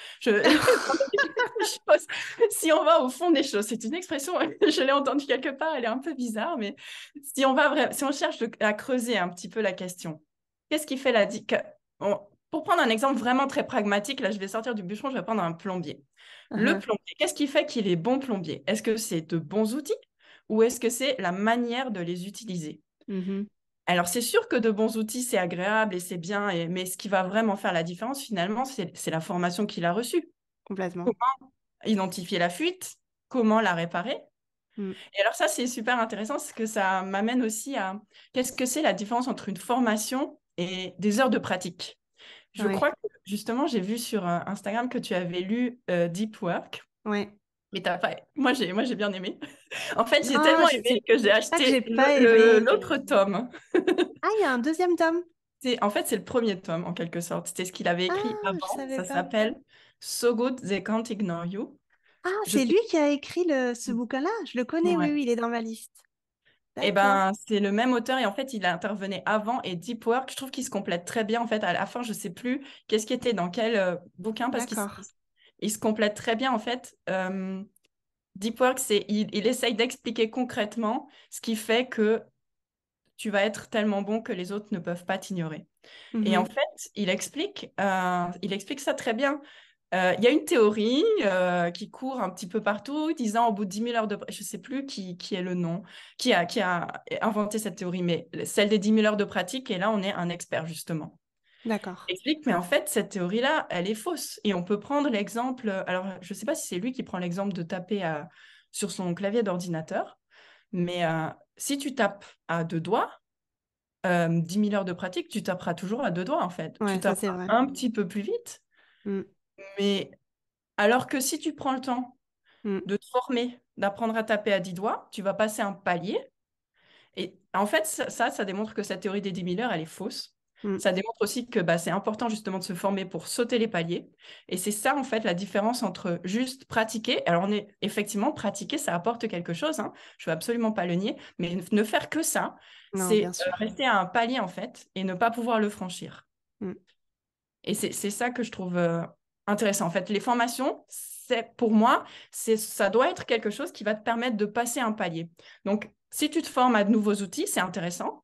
[SPEAKER 1] Si on va au fond des choses, c'est une expression, je l'ai entendue quelque part, elle est un peu bizarre, mais si on cherche à creuser un petit peu la question, qu'est-ce qui fait pour prendre un exemple vraiment très pragmatique, là, je vais sortir du bûcheron, je vais prendre un plombier. Le
[SPEAKER 3] Uh-huh.
[SPEAKER 1] plombier, qu'est-ce qui fait qu'il est bon plombier? Est-ce que c'est de bons outils ou est-ce que c'est la manière de les utiliser?
[SPEAKER 3] Mhm.
[SPEAKER 1] Alors, c'est sûr que de bons outils, c'est agréable et c'est bien, mais ce qui va vraiment faire la différence, finalement, c'est la formation qu'il a reçue.
[SPEAKER 3] Complètement.
[SPEAKER 1] Comment identifier la fuite? Comment la réparer?
[SPEAKER 3] Mm.
[SPEAKER 1] Et alors ça, c'est super intéressant parce que ça m'amène aussi à qu'est-ce que c'est la différence entre une formation et des heures de pratique. Je
[SPEAKER 3] Ouais,
[SPEAKER 1] crois que justement, j'ai vu sur Instagram que tu avais lu Deep Work.
[SPEAKER 3] ouais.
[SPEAKER 1] Mais t'as pas... moi, j'ai bien aimé. En fait, j'ai
[SPEAKER 3] Non,
[SPEAKER 1] tellement aimé que j'ai
[SPEAKER 3] c'est pas que j'ai
[SPEAKER 1] acheté
[SPEAKER 3] pas aimé.
[SPEAKER 1] l'autre tome.
[SPEAKER 3] Ah, il y a un deuxième tome.
[SPEAKER 1] En fait, c'est le premier tome, en quelque sorte. C'était ce qu'il avait écrit
[SPEAKER 3] Ah, je
[SPEAKER 1] avant.
[SPEAKER 3] savais
[SPEAKER 1] Ça
[SPEAKER 3] pas.
[SPEAKER 1] s'appelle So Good They Can't Ignore You.
[SPEAKER 3] Ah,
[SPEAKER 1] Je
[SPEAKER 3] c'est
[SPEAKER 1] sais.
[SPEAKER 3] lui qui a écrit ce bouquin-là. Je le connais, oui,
[SPEAKER 1] Ouais.
[SPEAKER 3] oui, il est dans ma liste.
[SPEAKER 1] Eh
[SPEAKER 3] D'accord,
[SPEAKER 1] ben, c'est le même auteur et en fait, il a intervenu avant et Deep Work, je trouve qu'il se complète très bien. En fait, à la fin, je sais plus qu'est-ce qui était dans quel bouquin parce
[SPEAKER 3] d'accord.
[SPEAKER 1] il se complète très bien. En fait, Deep Work, il essaye d'expliquer concrètement ce qui fait que tu vas être tellement bon que les autres ne peuvent pas t'ignorer. Et en
[SPEAKER 3] Mhm.
[SPEAKER 1] fait, il explique ça très bien. Il y a une théorie qui court un petit peu partout, disant au bout de 10 000 heures de... Je ne sais plus qui est le nom, qui a inventé cette théorie, mais celle des 10 000 heures de pratique, et là, on est un expert, justement.
[SPEAKER 3] D'accord.
[SPEAKER 1] Il explique, mais en fait, cette théorie-là, elle est fausse. Et on peut prendre l'exemple... Alors, je ne sais pas si c'est lui qui prend l'exemple de taper sur son clavier d'ordinateur, mais si tu tapes à deux doigts, 10 000 heures de pratique, tu taperas toujours à deux doigts, en fait. Tu
[SPEAKER 3] Ouais, ça c'est
[SPEAKER 1] taperas
[SPEAKER 3] vrai.
[SPEAKER 1] un petit peu plus vite,
[SPEAKER 3] Mm,
[SPEAKER 1] mais alors que si tu prends le temps
[SPEAKER 3] mm,
[SPEAKER 1] de te former, d'apprendre à taper à 10 doigts, tu vas passer un palier. Et en fait, ça démontre que cette théorie des 10 000 heures, elle est fausse.
[SPEAKER 3] mm.
[SPEAKER 1] Ça démontre aussi que c'est important justement de se former pour sauter les paliers. Et c'est ça, en fait, la différence entre juste pratiquer. Alors, on est effectivement, pratiquer, ça apporte quelque chose, hein. Je ne veux absolument pas le nier. Mais ne faire que ça,
[SPEAKER 3] Non, bien
[SPEAKER 1] c'est
[SPEAKER 3] sûr.
[SPEAKER 1] rester à un palier, en fait, et ne pas pouvoir le franchir.
[SPEAKER 3] Mm.
[SPEAKER 1] Et c'est ça que je trouve intéressant. En fait, les formations, pour moi, ça doit être quelque chose qui va te permettre de passer un palier. Donc, si tu te formes à de nouveaux outils, c'est intéressant.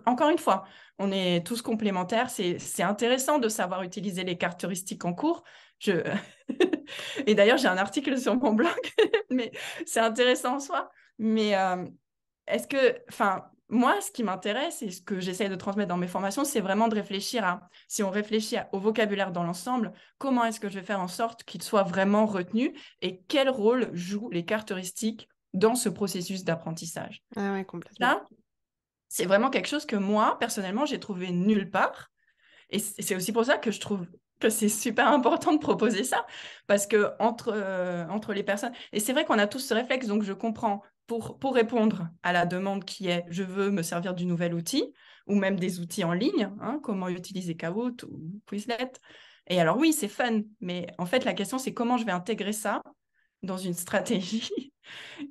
[SPEAKER 1] Encore une fois, on est tous complémentaires. C'est intéressant de savoir utiliser les caractéristiques en cours. Je... Et d'ailleurs, j'ai un article sur mon blog, mais c'est intéressant en soi. Mais moi, ce qui m'intéresse et ce que j'essaie de transmettre dans mes formations, c'est vraiment de réfléchir si on réfléchit au vocabulaire dans l'ensemble, comment est-ce que je vais faire en sorte qu'il soit vraiment retenu et quel rôle jouent les caractéristiques dans ce processus d'apprentissage.
[SPEAKER 3] Ah ouais, complètement.
[SPEAKER 1] Ça, c'est vraiment quelque chose que moi, personnellement, j'ai trouvé nulle part. Et c'est aussi pour ça que je trouve que c'est super important de proposer ça, parce que entre les personnes, et c'est vrai qu'on a tous ce réflexe, donc je comprends, pour répondre à la demande qui est je veux me servir du nouvel outil, ou même des outils en ligne, hein, comment utiliser Kahoot ou Quizlet. Et alors oui, c'est fun, mais en fait, la question, c'est comment je vais intégrer ça dans une stratégie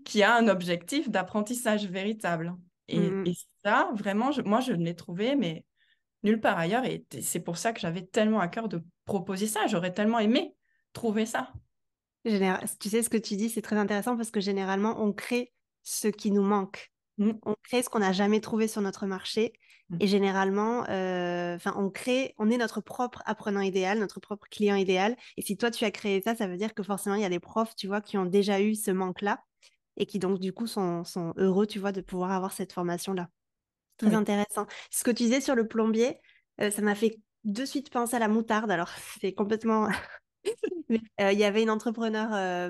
[SPEAKER 1] qui a un objectif d'apprentissage véritable.
[SPEAKER 3] Mm,
[SPEAKER 1] Et
[SPEAKER 3] mm.
[SPEAKER 1] ça, vraiment, moi, je ne l'ai trouvé, mais nulle part ailleurs. Et c'est pour ça que j'avais tellement à cœur de proposer ça. J'aurais tellement aimé trouver ça.
[SPEAKER 3] Tu sais, ce que tu dis, c'est très intéressant parce que généralement, on crée ce qui nous manque.
[SPEAKER 1] Mm.
[SPEAKER 3] On crée ce qu'on n'a jamais trouvé sur notre marché.
[SPEAKER 1] Mm.
[SPEAKER 3] Et généralement, on est notre propre apprenant idéal, notre propre client idéal. Et si toi, tu as créé ça, ça veut dire que forcément, il y a des profs, tu vois, qui ont déjà eu ce manque-là et qui donc, du coup, sont heureux, tu vois, de pouvoir avoir cette formation-là. Très
[SPEAKER 1] Oui.
[SPEAKER 3] intéressant. Ce que tu disais sur le plombier, ça m'a fait de suite penser à la moutarde. Alors, c'est complètement mais, il y avait une entrepreneur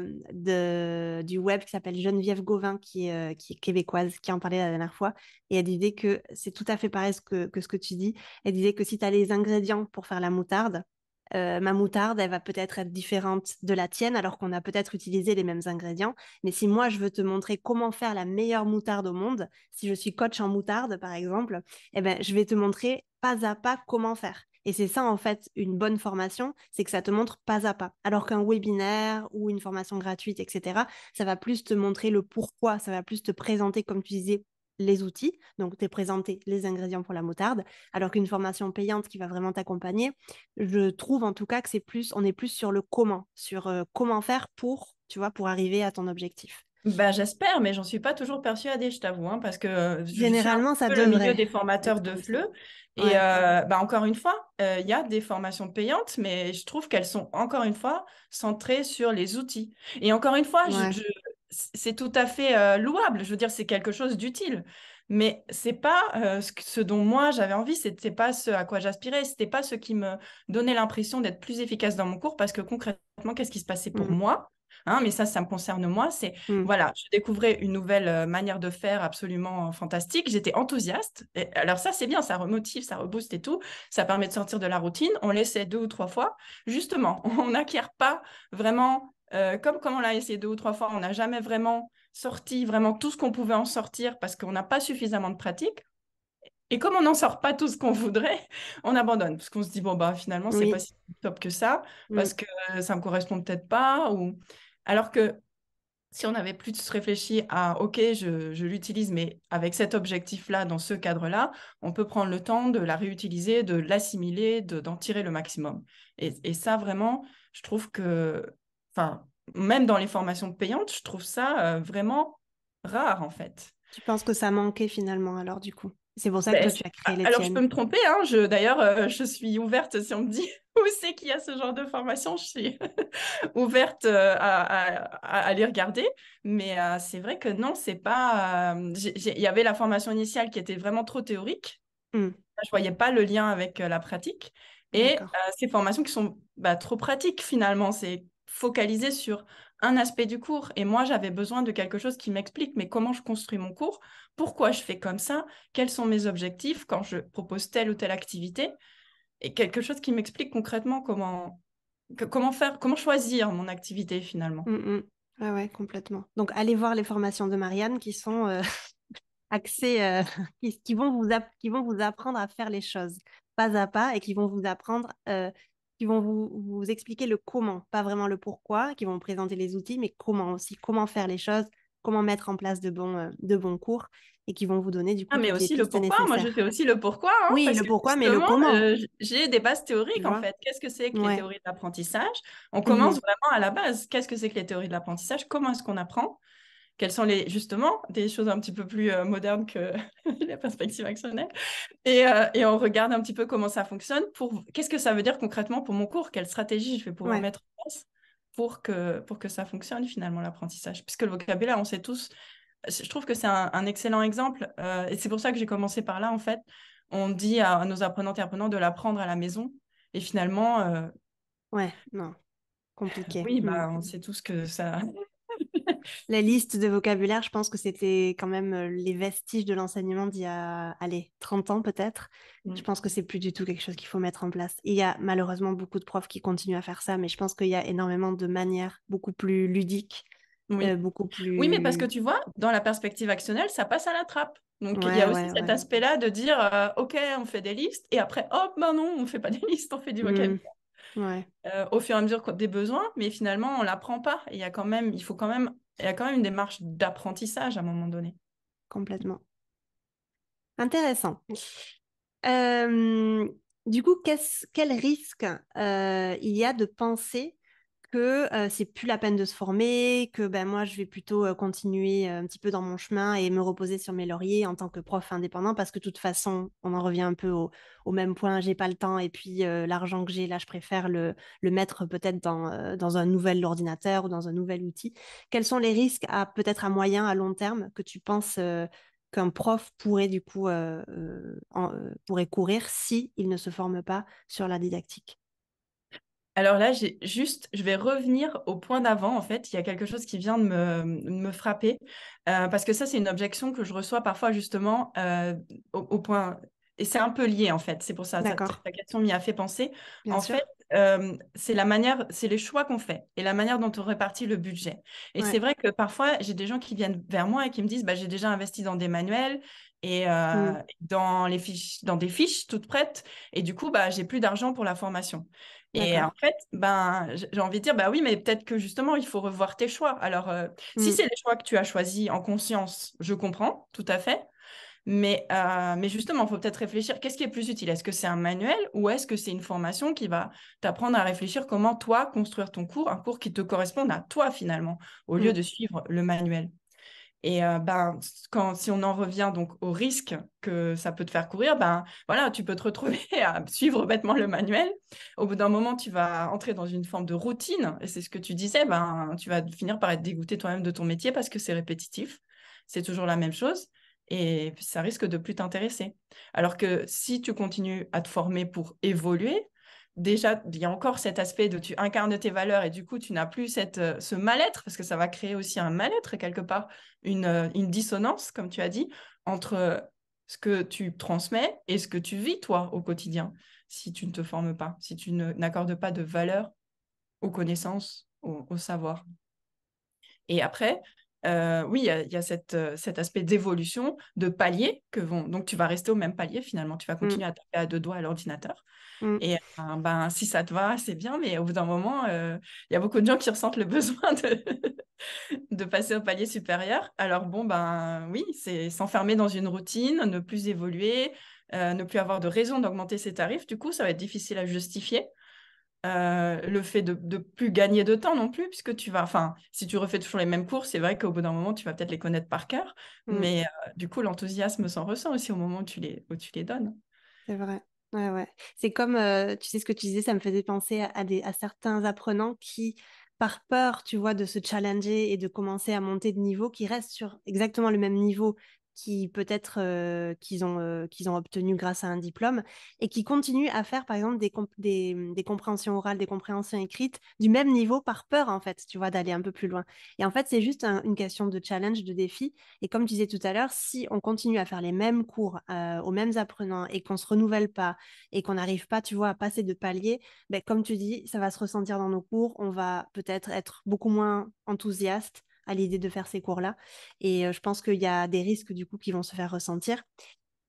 [SPEAKER 3] du web qui s'appelle Geneviève Gauvin, qui est québécoise, qui en parlait la dernière fois. Et elle disait que c'est tout à fait pareil que ce que tu dis. Elle disait que si tu as les ingrédients pour faire la moutarde, ma moutarde, elle va peut-être être différente de la tienne, alors qu'on a peut-être utilisé les mêmes ingrédients. Mais si moi, je veux te montrer comment faire la meilleure moutarde au monde, si je suis coach en moutarde, par exemple, eh ben, je vais te montrer pas à pas comment faire. Et c'est ça, en fait, une bonne formation, c'est que ça te montre pas à pas. Alors qu'un webinaire ou une formation gratuite, etc., ça va plus te montrer le pourquoi, ça va plus te présenter, comme tu disais, les outils, donc te présenter les ingrédients pour la moutarde, alors qu'une formation payante qui va vraiment t'accompagner, je trouve en tout cas que on est plus sur le comment, sur comment faire pour, tu vois, pour arriver à ton objectif.
[SPEAKER 1] J'espère, mais j'en suis pas toujours persuadée, je t'avoue, hein, parce que je suis un
[SPEAKER 3] Généralement, ça
[SPEAKER 1] peu le milieu
[SPEAKER 3] devrait
[SPEAKER 1] des formateurs
[SPEAKER 3] être
[SPEAKER 1] de
[SPEAKER 3] comme ça.
[SPEAKER 1] FLE. Et
[SPEAKER 3] Ouais.
[SPEAKER 1] encore une fois, il y a des formations payantes, mais je trouve qu'elles sont encore une fois centrées sur les outils. Et encore une fois,
[SPEAKER 3] Ouais.
[SPEAKER 1] c'est tout à fait louable. Je veux dire, c'est quelque chose d'utile. Mais c'est pas ce dont moi j'avais envie, c'était pas ce à quoi j'aspirais, c'était pas ce qui me donnait l'impression d'être plus efficace dans mon cours, parce que concrètement, qu'est-ce qui se passait pour
[SPEAKER 3] Mm.
[SPEAKER 1] moi? hein, mais ça me concerne moi. C'est,
[SPEAKER 3] Mm.
[SPEAKER 1] voilà, je découvrais une nouvelle manière de faire absolument fantastique. J'étais enthousiaste. Et alors ça, c'est bien, ça remotive, ça rebooste et tout. Ça permet de sortir de la routine. On l'essaie 2 ou 3 fois. Justement, on n'acquiert pas vraiment, comme on l'a essayé 2 ou 3 fois, on n'a jamais vraiment sorti vraiment tout ce qu'on pouvait en sortir parce qu'on n'a pas suffisamment de pratique. Et comme on n'en sort pas tout ce qu'on voudrait, on abandonne. Parce qu'on se dit, bon, bah, finalement, c'est pas
[SPEAKER 3] Oui.
[SPEAKER 1] si top que ça,
[SPEAKER 3] Mm.
[SPEAKER 1] parce que ça me correspond peut-être pas. Ou... Alors que si on avait plus réfléchi à, OK, je l'utilise, mais avec cet objectif-là, dans ce cadre-là, on peut prendre le temps de la réutiliser, de l'assimiler, d'en tirer le maximum. Et ça, vraiment, je trouve que, enfin, même dans les formations payantes, je trouve ça vraiment rare, en fait.
[SPEAKER 3] Tu penses que ça manquait finalement alors du coup? C'est pour ça que
[SPEAKER 1] Ben,
[SPEAKER 3] toi tu as créé les
[SPEAKER 1] alors, je peux
[SPEAKER 3] tiennes.
[SPEAKER 1] me tromper, hein, d'ailleurs, je suis ouverte si on me dit où c'est qu'il y a ce genre de formation, je suis ouverte à les regarder. Mais c'est vrai que non, c'est pas. Il y avait la formation initiale qui était vraiment trop théorique.
[SPEAKER 3] Mm.
[SPEAKER 1] Je voyais pas le lien avec la pratique. Et
[SPEAKER 3] D'accord.
[SPEAKER 1] ces formations qui sont trop pratiques finalement, c'est focalisé sur un aspect du cours. Et moi, j'avais besoin de quelque chose qui m'explique, mais comment je construis mon cours, pourquoi je fais comme ça, quels sont mes objectifs quand je propose telle ou telle activité, et quelque chose qui m'explique concrètement comment faire, comment choisir mon activité finalement.
[SPEAKER 3] Mm, mm. Ah ouais, complètement. Donc allez voir les formations de Marianne qui sont axés, qui vont vous apprendre à faire les choses pas à pas et qui vont vous apprendre, qui vont vous expliquer le comment, pas vraiment le pourquoi, qui vont vous présenter les outils, mais comment aussi, comment faire les choses, comment mettre en place de bons cours et qui vont vous donner du
[SPEAKER 1] Ah,
[SPEAKER 3] coup
[SPEAKER 1] mais
[SPEAKER 3] toutes les
[SPEAKER 1] aussi le
[SPEAKER 3] pistes
[SPEAKER 1] pourquoi. Moi, je
[SPEAKER 3] nécessaires.
[SPEAKER 1] fais aussi le pourquoi, hein,
[SPEAKER 3] Oui,
[SPEAKER 1] parce
[SPEAKER 3] le
[SPEAKER 1] que
[SPEAKER 3] pourquoi, mais le
[SPEAKER 1] justement,
[SPEAKER 3] comment,
[SPEAKER 1] j'ai des bases
[SPEAKER 3] tu
[SPEAKER 1] théoriques, en
[SPEAKER 3] vois.
[SPEAKER 1] fait. Qu'est-ce que c'est que les
[SPEAKER 3] Ouais.
[SPEAKER 1] théories de l'apprentissage? On commence
[SPEAKER 3] Mhm.
[SPEAKER 1] vraiment à la base. Qu'est-ce que c'est que les théories de l'apprentissage? Comment est-ce qu'on apprend? Quelles sont justement, des choses un petit peu plus modernes que la perspective actionnelle? Et on regarde un petit peu comment ça fonctionne. Qu'est-ce que ça veut dire concrètement pour mon cours? Quelle stratégie je vais pouvoir
[SPEAKER 3] Ouais.
[SPEAKER 1] mettre en place pour que ça fonctionne finalement, l'apprentissage? Puisque le vocabulaire, on sait tous, je trouve que c'est un excellent exemple. Et c'est pour ça que j'ai commencé par là, en fait. On dit à nos apprenantes et apprenants de l'apprendre à la maison. Et finalement,
[SPEAKER 3] Ouais, non, compliqué.
[SPEAKER 1] oui,
[SPEAKER 3] Mm.
[SPEAKER 1] bah, on sait tous que ça...
[SPEAKER 3] La liste de vocabulaire, je pense que c'était quand même les vestiges de l'enseignement d'il y a, allez, 30 ans peut-être. Je pense que c'est plus du tout quelque chose qu'il faut mettre en place. Il y a malheureusement beaucoup de profs qui continuent à faire ça, mais je pense qu'il y a énormément de manières beaucoup plus ludiques,
[SPEAKER 1] Oui.
[SPEAKER 3] beaucoup
[SPEAKER 1] Oui, mais parce que
[SPEAKER 3] plus...
[SPEAKER 1] tu vois, dans la perspective actionnelle, ça passe à la trappe. Donc, il y
[SPEAKER 3] Ouais,
[SPEAKER 1] a aussi
[SPEAKER 3] ouais,
[SPEAKER 1] cet
[SPEAKER 3] ouais.
[SPEAKER 1] aspect-là de dire, OK, on fait des listes, et après, hop, ben non, on ne fait pas des listes, on fait du
[SPEAKER 3] Mm,
[SPEAKER 1] vocabulaire
[SPEAKER 3] ouais,
[SPEAKER 1] au fur et à mesure des besoins, mais finalement, on ne l'apprend pas. Et il y a quand même une démarche d'apprentissage à un moment donné.
[SPEAKER 3] complètement. Intéressant. Euh, du coup, quel risque il y a de penser que c'est plus la peine de se former, que ben moi je vais plutôt continuer un petit peu dans mon chemin et me reposer sur mes lauriers en tant que prof indépendant parce que de toute façon on en revient un peu au même point, j'ai pas le temps et puis l'argent que j'ai là je préfère le mettre peut-être dans un nouvel ordinateur ou dans un nouvel outil. Quels sont les risques à peut-être à moyen, à long terme que tu penses qu'un prof pourrait du coup pourrait courir si il ne se forme pas sur la didactique?
[SPEAKER 1] Alors là, je vais revenir au point d'avant. En fait, il y a quelque chose qui vient de me frapper, parce que ça, c'est une objection que je reçois parfois justement au point, et c'est un peu lié en fait. C'est pour ça,
[SPEAKER 3] D'accord,
[SPEAKER 1] ta question m'y a fait penser.
[SPEAKER 3] bien
[SPEAKER 1] En fait,
[SPEAKER 3] sûr.
[SPEAKER 1] c'est les choix qu'on fait et la manière dont on répartit le budget. Et c'est
[SPEAKER 3] Ouais.
[SPEAKER 1] vrai que parfois, j'ai des gens qui viennent vers moi et qui me disent, bah, j'ai déjà investi dans des manuels et
[SPEAKER 3] Mm.
[SPEAKER 1] dans des fiches toutes prêtes, et du coup, bah, j'ai plus d'argent pour la formation. Et en
[SPEAKER 3] D'accord.
[SPEAKER 1] fait, ben, j'ai envie de dire, bah oui, mais peut-être que justement, il faut revoir tes choix. Alors, si
[SPEAKER 3] Mm.
[SPEAKER 1] c'est les choix que tu as choisis en conscience, je comprends, tout à fait. Mais justement, il faut peut-être réfléchir, qu'est-ce qui est plus utile? Est-ce que c'est un manuel ou est-ce que c'est une formation qui va t'apprendre à réfléchir comment toi construire ton cours, un cours qui te corresponde à toi finalement, au lieu
[SPEAKER 3] Mm.
[SPEAKER 1] de suivre le manuel? Et ben, si on en revient donc au risque que ça peut te faire courir, ben voilà, tu peux te retrouver à suivre bêtement le manuel. Au bout d'un moment, tu vas entrer dans une forme de routine, et c'est ce que tu disais, ben tu vas finir par être dégoûté toi-même de ton métier parce que c'est répétitif, c'est toujours la même chose, et ça risque de plus t'intéresser. Alors que si tu continues à te former pour évoluer, déjà, il y a encore cet aspect de tu incarnes tes valeurs et du coup, tu n'as plus ce mal-être, parce que ça va créer aussi un mal-être quelque part, une dissonance, comme tu as dit, entre ce que tu transmets et ce que tu vis, toi, au quotidien, si tu ne te formes pas, si tu n'accordes pas de valeur aux connaissances, au savoir. Et après, oui, il y a cet aspect d'évolution, de palier donc tu vas rester au même palier finalement, tu vas
[SPEAKER 3] Mm,
[SPEAKER 1] continuer à taper à deux doigts à l'ordinateur.
[SPEAKER 3] mm.
[SPEAKER 1] Et ben, si ça te va, c'est bien, mais au bout d'un moment, il y a beaucoup de gens qui ressentent le besoin de passer au palier supérieur. Alors bon, ben oui, c'est s'enfermer dans une routine, ne plus évoluer, ne plus avoir de raison d'augmenter ses tarifs. Du coup, ça va être difficile à justifier. Le fait de plus gagner de temps non plus, puisque enfin, si tu refais toujours les mêmes cours, c'est vrai qu'au bout d'un moment, tu vas peut-être les connaître par cœur,
[SPEAKER 3] Mm.
[SPEAKER 1] mais du coup, l'enthousiasme s'en ressent aussi au moment où tu les donnes.
[SPEAKER 3] C'est vrai. Ouais, ouais. C'est comme, tu sais ce que tu disais, ça me faisait penser à certains apprenants qui, par peur, tu vois, de se challenger et de commencer à monter de niveau, qui restent sur exactement le même niveau qui peut-être qu'ils ont obtenu grâce à un diplôme et qui continuent à faire, par exemple, des compréhensions orales, des compréhensions écrites du même niveau par peur, en fait, tu vois, d'aller un peu plus loin. Et en fait, c'est juste une question de challenge, de défi. Et comme tu disais tout à l'heure, si on continue à faire les mêmes cours aux mêmes apprenants et qu'on se renouvelle pas et qu'on n'arrive pas, tu vois, à passer de palier, ben, comme tu dis, ça va se ressentir dans nos cours. On va peut-être être beaucoup moins enthousiaste à l'idée de faire ces cours-là. Et je pense qu'il y a des risques du coup qui vont se faire ressentir.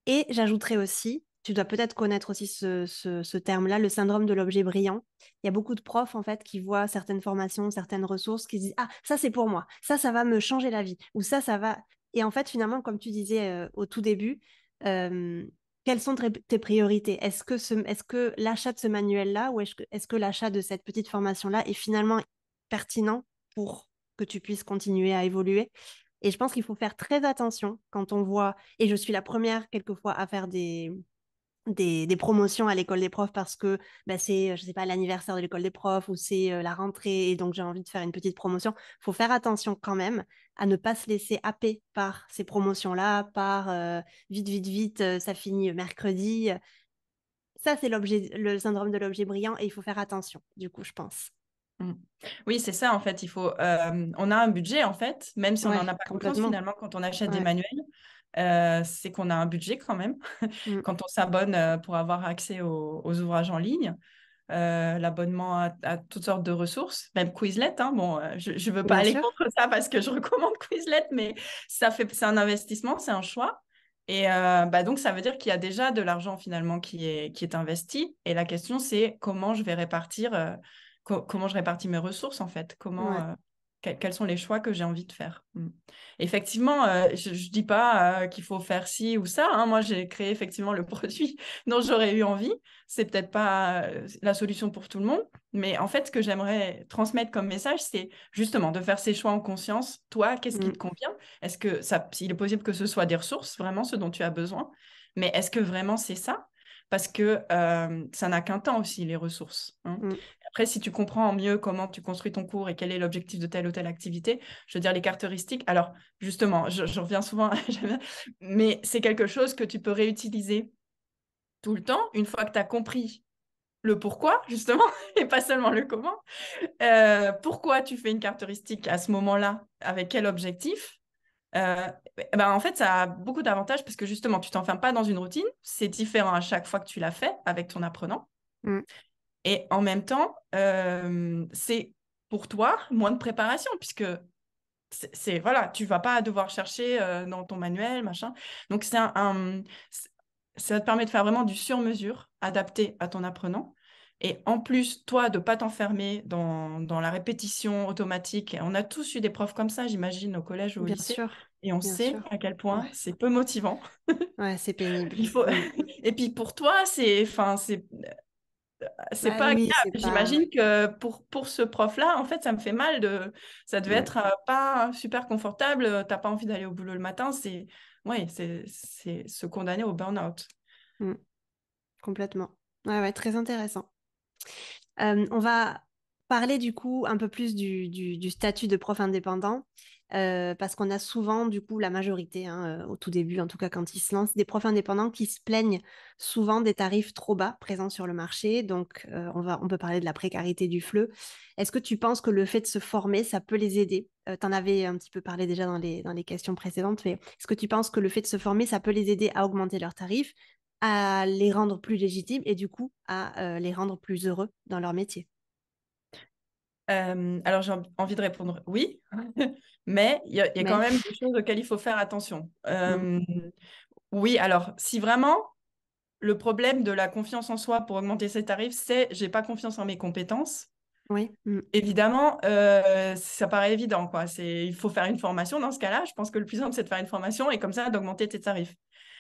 [SPEAKER 3] Et j'ajouterais aussi, tu dois peut-être connaître aussi ce terme-là, le syndrome de l'objet brillant. Il y a beaucoup de profs, en fait, qui voient certaines formations, certaines ressources, qui se disent, ah, ça c'est pour moi, ça va me changer la vie, ou ça va... Et en fait, finalement, comme tu disais au tout début, euh, quelles sont tes priorités? Est-ce que l'achat de ce manuel-là, ou est-ce que l'achat de cette petite formation-là est finalement pertinent pour que tu puisses continuer à évoluer? Et je pense qu'il faut faire très attention quand on voit, et je suis la première quelquefois à faire des promotions à l'école des profs parce que bah, c'est, je sais pas, l'anniversaire de l'école des profs ou c'est la rentrée et donc j'ai envie de faire une petite promotion. Il faut faire attention quand même à ne pas se laisser happer par ces promotions-là, par vite, vite, vite, ça finit mercredi. Ça, c'est le syndrome de l'objet brillant et il faut faire attention, du coup, je pense.
[SPEAKER 1] Mm. Oui, c'est ça en fait. On a un budget en fait, même si on
[SPEAKER 3] Ouais,
[SPEAKER 1] n'en a pas conscience
[SPEAKER 3] complètement.
[SPEAKER 1] finalement quand on achète des
[SPEAKER 3] Ouais.
[SPEAKER 1] manuels, c'est qu'on a un budget quand même.
[SPEAKER 3] Mm.
[SPEAKER 1] Quand on s'abonne pour avoir accès aux ouvrages en ligne, l'abonnement à toutes sortes de ressources, même Quizlet. Hein. Bon, je ne veux pas
[SPEAKER 3] Bien
[SPEAKER 1] aller
[SPEAKER 3] sûr.
[SPEAKER 1] contre ça parce que je recommande Quizlet, mais c'est un investissement, c'est un choix. Et bah donc, ça veut dire qu'il y a déjà de l'argent finalement qui est investi. Et la question, c'est comment je vais répartir, comment je répartis mes ressources en fait,
[SPEAKER 3] Ouais.
[SPEAKER 1] quels sont les choix que j'ai envie de faire. Mm. Effectivement, je ne dis pas qu'il faut faire ci ou ça. Hein. Moi, j'ai créé effectivement le produit dont j'aurais eu envie. C'est peut-être pas la solution pour tout le monde, mais en fait, ce que j'aimerais transmettre comme message, c'est justement de faire ces choix en conscience. Toi, qu'est-ce qui
[SPEAKER 3] Mm.
[SPEAKER 1] te convient? Est-ce que il est possible que ce soit des ressources, vraiment ce dont tu as besoin, mais est-ce que vraiment c'est ça? Parce que ça n'a qu'un temps aussi, les ressources. Hein.
[SPEAKER 3] Mm.
[SPEAKER 1] Après, si tu comprends mieux comment tu construis ton cours et quel est l'objectif de telle ou telle activité, je veux dire les caractéristiques. Alors, justement, je reviens souvent, mais c'est quelque chose que tu peux réutiliser tout le temps, une fois que tu as compris le pourquoi, justement, et pas seulement le comment. Pourquoi tu fais une caractéristique à ce moment-là, avec quel objectif? Ben, en fait, ça a beaucoup d'avantages parce que justement, tu t'enfermes pas dans une routine. C'est différent à chaque fois que tu l'as fait avec ton apprenant.
[SPEAKER 3] Mm.
[SPEAKER 1] Et en même temps, c'est pour toi moins de préparation puisque voilà, tu vas pas devoir chercher dans ton manuel, machin. Donc, ça te permet de faire vraiment du sur-mesure, adapté à ton apprenant. Et en plus, toi, de ne pas t'enfermer dans la répétition automatique. On a tous eu des profs comme ça, j'imagine, au collège ou au
[SPEAKER 3] Bien
[SPEAKER 1] lycée.
[SPEAKER 3] sûr.
[SPEAKER 1] Et on
[SPEAKER 3] Bien
[SPEAKER 1] sait
[SPEAKER 3] sûr.
[SPEAKER 1] à quel point
[SPEAKER 3] Ouais.
[SPEAKER 1] c'est peu motivant.
[SPEAKER 3] Ouais, c'est pénible.
[SPEAKER 1] Il faut...
[SPEAKER 3] Mm.
[SPEAKER 1] Et puis pour toi, enfin, c'est
[SPEAKER 3] Bah
[SPEAKER 1] pas
[SPEAKER 3] oui,
[SPEAKER 1] agréable.
[SPEAKER 3] c'est pas.
[SPEAKER 1] J'imagine que pour ce prof-là, en fait, ça me fait mal ça devait
[SPEAKER 3] Mm.
[SPEAKER 1] être pas super confortable. T'as pas envie d'aller au boulot le matin. Ouais, c'est se condamner au burn-out.
[SPEAKER 3] Mm. Complètement. Ouais, ouais, très intéressant. On va parler du coup un peu plus du statut de prof indépendant. parce qu'on a souvent, du coup, la majorité, hein, au tout début, en tout cas quand ils se lancent, des profs indépendants qui se plaignent souvent des tarifs trop bas présents sur le marché. Donc, on peut parler de la précarité du FLE. Est-ce que tu penses que le fait de se former, ça peut les aider? Tu en avais un petit peu parlé déjà dans les questions précédentes, mais est-ce que tu penses que le fait de se former, ça peut les aider à augmenter leurs tarifs, à les rendre plus légitimes et du coup à les rendre plus heureux dans leur métier?
[SPEAKER 1] Alors, j'ai envie de répondre oui, mais il y a quand
[SPEAKER 3] Mais
[SPEAKER 1] même des choses auxquelles il faut faire attention.
[SPEAKER 3] mm,
[SPEAKER 1] Oui, alors, si vraiment le problème de la confiance en soi pour augmenter ses tarifs, c'est j'ai pas confiance en mes compétences,
[SPEAKER 3] oui,
[SPEAKER 1] évidemment, ça paraît évident, quoi. Il faut faire une formation dans ce cas-là. Je pense que le plus simple, c'est de faire une formation et comme ça, d'augmenter tes tarifs.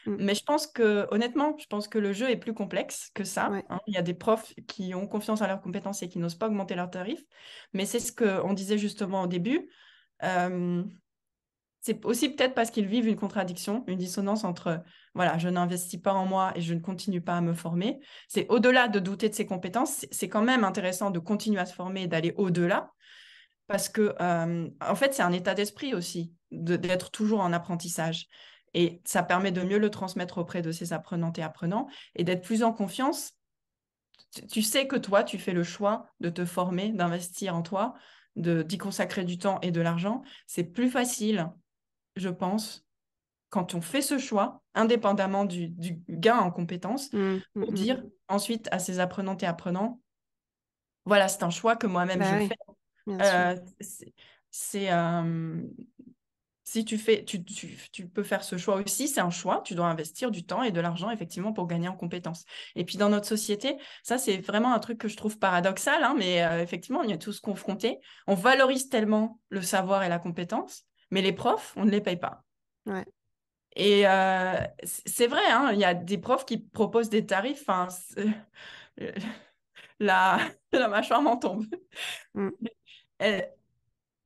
[SPEAKER 3] mm,
[SPEAKER 1] Mais je pense que, honnêtement, je pense que le jeu est plus complexe que ça,
[SPEAKER 3] ouais,
[SPEAKER 1] hein. Il y a des profs qui ont confiance en leurs compétences et qui n'osent pas augmenter leurs tarifs. Mais c'est ce qu'on disait justement au début. Euh, c'est aussi peut-être parce qu'ils vivent une contradiction, une dissonance entre, voilà, je n'investis pas en moi et je ne continue pas à me former. C'est au-delà de douter de ses compétences, c'est quand même intéressant de continuer à se former et d'aller au-delà parce que, en fait, c'est un état d'esprit aussi d'être toujours en apprentissage. Et ça permet de mieux le transmettre auprès de ses apprenantes et apprenants et d'être plus en confiance. Tu sais que toi, tu fais le choix de te former, d'investir en toi, d'y consacrer du temps et de l'argent. C'est plus facile, je pense, quand on fait ce choix, indépendamment du gain en compétences,
[SPEAKER 3] mm, mm,
[SPEAKER 1] pour
[SPEAKER 3] mm.
[SPEAKER 1] dire ensuite à ses apprenantes et apprenants, voilà, c'est un choix que moi-même
[SPEAKER 3] Bah
[SPEAKER 1] je
[SPEAKER 3] oui,
[SPEAKER 1] fais.
[SPEAKER 3] bien sûr.
[SPEAKER 1] Euh, c'est, c'est, si tu fais, tu peux faire ce choix aussi, c'est un choix, tu dois investir du temps et de l'argent effectivement pour gagner en compétences. Et puis dans notre société, ça c'est vraiment un truc que je trouve paradoxal, hein, mais effectivement, on y est tous confrontés. On valorise tellement le savoir et la compétence, mais les profs, on ne les paye pas.
[SPEAKER 3] Ouais.
[SPEAKER 1] Et c'est vrai, hein, il y a des profs qui proposent des tarifs, enfin, la, la mâchoire m'en tombe.
[SPEAKER 3] Mm.
[SPEAKER 1] Euh,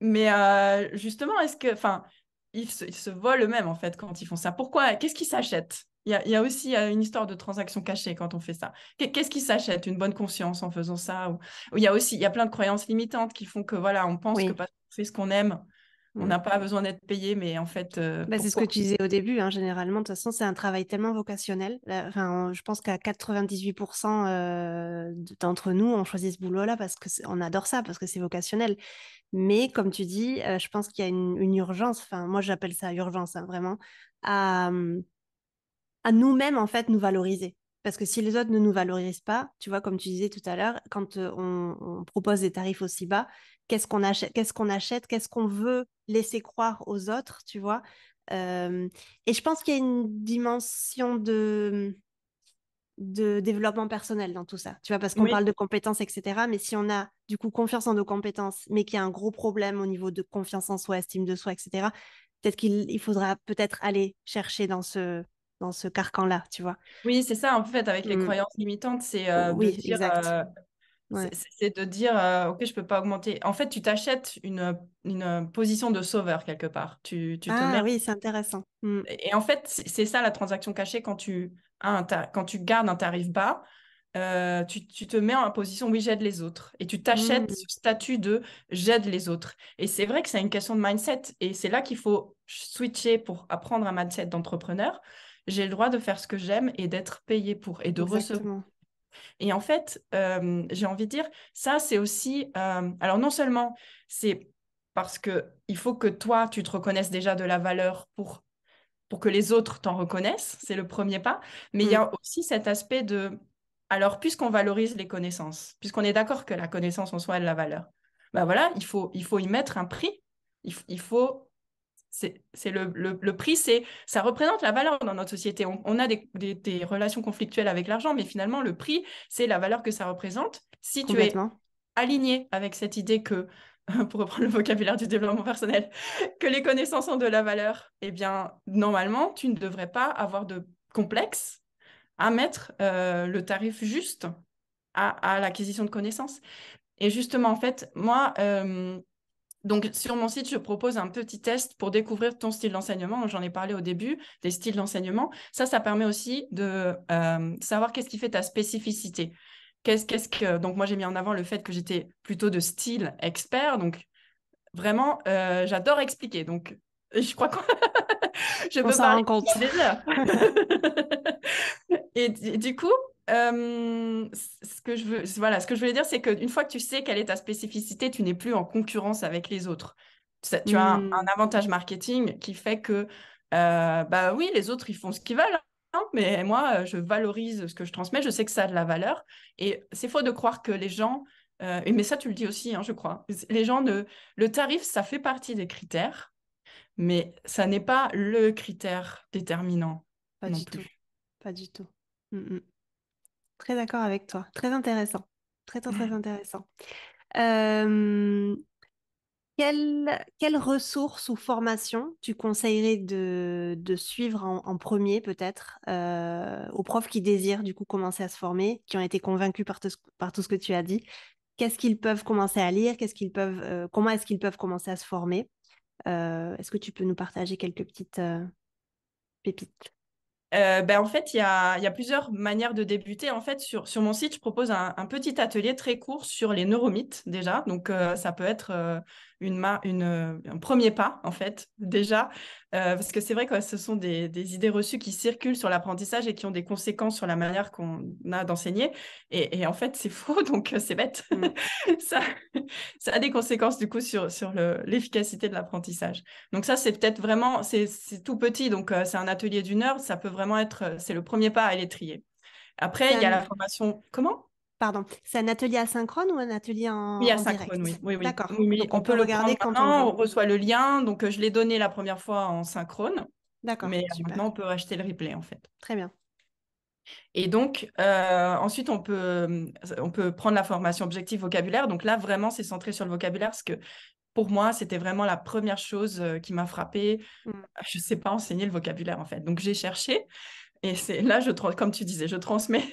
[SPEAKER 1] Mais justement, est-ce que, enfin, ils se volent eux-mêmes en fait quand ils font ça. Pourquoi? Qu'est-ce qu'ils s'achètent? Il y a aussi une histoire de transaction cachée quand on fait ça. Qu'est-ce qu'ils s'achètent? Une bonne conscience en faisant ça? Ou il y a plein de croyances limitantes qui font que voilà, on pense que
[SPEAKER 3] Oui.
[SPEAKER 1] parce qu'on fait ce qu'on aime, on
[SPEAKER 3] Mm.
[SPEAKER 1] n'a pas besoin d'être payé, mais en fait,
[SPEAKER 3] Bah, c'est ce que
[SPEAKER 1] pourquoi?
[SPEAKER 3] tu disais au début, hein, généralement. De toute façon, c'est un travail tellement vocationnel. Enfin, je pense qu'à 98% d'entre nous, on choisit ce boulot-là parce que on adore ça, parce que c'est vocationnel. Mais comme tu dis, je pense qu'il y a une urgence. Enfin, moi, j'appelle ça urgence, hein, vraiment, à, à nous-mêmes, en fait, nous valoriser. Parce que si les autres ne nous valorisent pas, tu vois, comme tu disais tout à l'heure, quand on propose des tarifs aussi bas, qu'est-ce qu'on veut laisser croire aux autres, tu vois. Euh, et je pense qu'il y a une dimension de développement personnel dans tout ça, tu vois, parce qu'on
[SPEAKER 1] Oui,
[SPEAKER 3] parle de compétences, etc. Mais si on a du coup confiance en nos compétences, mais qu'il y a un gros problème au niveau de confiance en soi, estime de soi, etc., peut-être qu'il faudra peut-être aller chercher dans ce carcan-là, tu vois.
[SPEAKER 1] oui, c'est ça en fait avec les
[SPEAKER 3] Mm.
[SPEAKER 1] croyances limitantes, c'est de
[SPEAKER 3] Oui,
[SPEAKER 1] dire
[SPEAKER 3] exact. Ouais.
[SPEAKER 1] c'est de dire ok, je peux pas augmenter. En fait, tu t'achètes une position de sauveur quelque part. Tu te mets.
[SPEAKER 3] Ah oui, c'est intéressant. Mm.
[SPEAKER 1] Et en fait, c'est ça la transaction cachée quand tu quand tu gardes un tarif bas. Tu te mets en position oui, j'aide les autres. Et tu t'achètes
[SPEAKER 3] Mm.
[SPEAKER 1] ce statut de j'aide les autres. Et c'est vrai que c'est une question de mindset. Et c'est là qu'il faut switcher pour apprendre un mindset d'entrepreneur. J'ai le droit de faire ce que j'aime et d'être payé pour et de recevoir.
[SPEAKER 3] Exactement.
[SPEAKER 1] Et en fait, j'ai envie de dire, ça, c'est aussi. Alors, non seulement c'est parce que il faut que toi, tu te reconnaisses déjà de la valeur pour que les autres t'en reconnaissent, c'est le premier pas. Mais il y
[SPEAKER 3] Mm.
[SPEAKER 1] a aussi cet aspect de, alors puisqu'on valorise les connaissances, puisqu'on est d'accord que la connaissance en soi a de la valeur, ben voilà, il faut y mettre un prix. Il faut, c'est le prix, ça représente la valeur dans notre société. On a des relations conflictuelles avec l'argent, mais finalement, le prix, c'est la valeur que ça représente. Si tu es
[SPEAKER 3] Complètement.
[SPEAKER 1] aligné avec cette idée que, pour reprendre le vocabulaire du développement personnel, que les connaissances ont de la valeur, eh bien, normalement, tu ne devrais pas avoir de complexe à mettre le tarif juste à l'acquisition de connaissances. Et justement, en fait, moi, donc sur mon site, je propose un petit test pour découvrir ton style d'enseignement. J'en ai parlé au début, des styles d'enseignement. Ça permet aussi de savoir qu'est-ce qui fait ta spécificité. Donc moi, j'ai mis en avant le fait que j'étais plutôt de style expert, donc vraiment, j'adore expliquer. Donc, je crois que je
[SPEAKER 3] On
[SPEAKER 1] peux
[SPEAKER 3] s'en
[SPEAKER 1] parler
[SPEAKER 3] rend compte.
[SPEAKER 1] pendant des heures. Et du coup, ce que je voulais dire, c'est qu'une fois que tu sais quelle est ta spécificité, tu n'es plus en concurrence avec les autres. Tu as un
[SPEAKER 3] Hmm.
[SPEAKER 1] avantage marketing qui fait que, bah oui, les autres, ils font ce qu'ils veulent, hein, mais moi, je valorise ce que je transmets, je sais que ça a de la valeur. Et c'est faux de croire que les gens, mais ça, tu le dis aussi, hein, je crois, les gens le tarif, ça fait partie des critères, mais ça n'est pas le critère déterminant
[SPEAKER 3] Pas
[SPEAKER 1] non
[SPEAKER 3] du tout.
[SPEAKER 1] plus.
[SPEAKER 3] Pas du tout. Mm, mm. Très d'accord avec toi. Très intéressant. Très, très, très intéressant. Euh, quelles ressources ou formations tu conseillerais de suivre en premier, peut-être, aux profs qui désirent du coup commencer à se former, qui ont été convaincus par tout ce que tu as dit? Qu'est-ce qu'ils peuvent commencer à lire? Comment est-ce qu'ils peuvent commencer à se former? Est-ce que tu peux nous partager quelques petites pépites?
[SPEAKER 1] En fait, il y a plusieurs manières de débuter. En fait, sur mon site, je propose un petit atelier très court sur les neuromythes déjà. Donc, ça peut être un premier pas, en fait, déjà. Parce que c'est vrai que ce sont des idées reçues qui circulent sur l'apprentissage et qui ont des conséquences sur la manière qu'on a d'enseigner. Et en fait, c'est faux, donc c'est bête.
[SPEAKER 3] Mm.
[SPEAKER 1] Ça, ça a des conséquences, du coup, sur l'efficacité de l'apprentissage. Donc ça, c'est peut-être vraiment, c'est tout petit, donc c'est un atelier d'une heure, ça peut vraiment être, c'est le premier pas à l'étrier. Après,
[SPEAKER 3] C'est
[SPEAKER 1] il y a
[SPEAKER 3] un,
[SPEAKER 1] la formation, comment?
[SPEAKER 3] Pardon, c'est un atelier asynchrone ou un atelier
[SPEAKER 1] Oui,
[SPEAKER 3] en
[SPEAKER 1] asynchrone,
[SPEAKER 3] direct?
[SPEAKER 1] oui, oui, oui,
[SPEAKER 3] D'accord.
[SPEAKER 1] oui, oui.
[SPEAKER 3] Donc on
[SPEAKER 1] On
[SPEAKER 3] peut
[SPEAKER 1] peut le
[SPEAKER 3] regarder
[SPEAKER 1] prendre
[SPEAKER 3] quand on
[SPEAKER 1] maintenant,
[SPEAKER 3] veut.
[SPEAKER 1] on reçoit le lien, donc je l'ai donné la première fois en synchrone,
[SPEAKER 3] D'accord,
[SPEAKER 1] mais maintenant on
[SPEAKER 3] super.
[SPEAKER 1] peut acheter le replay en fait.
[SPEAKER 3] Très bien.
[SPEAKER 1] Et donc, ensuite, on peut prendre la formation objectif vocabulaire. Donc là, vraiment, c'est centré sur le vocabulaire parce que pour moi, c'était vraiment la première chose qui m'a frappée.
[SPEAKER 3] Mm.
[SPEAKER 1] Je ne sais pas enseigner le vocabulaire, en fait. Donc, j'ai cherché. Et c'est là, comme tu disais, je transmets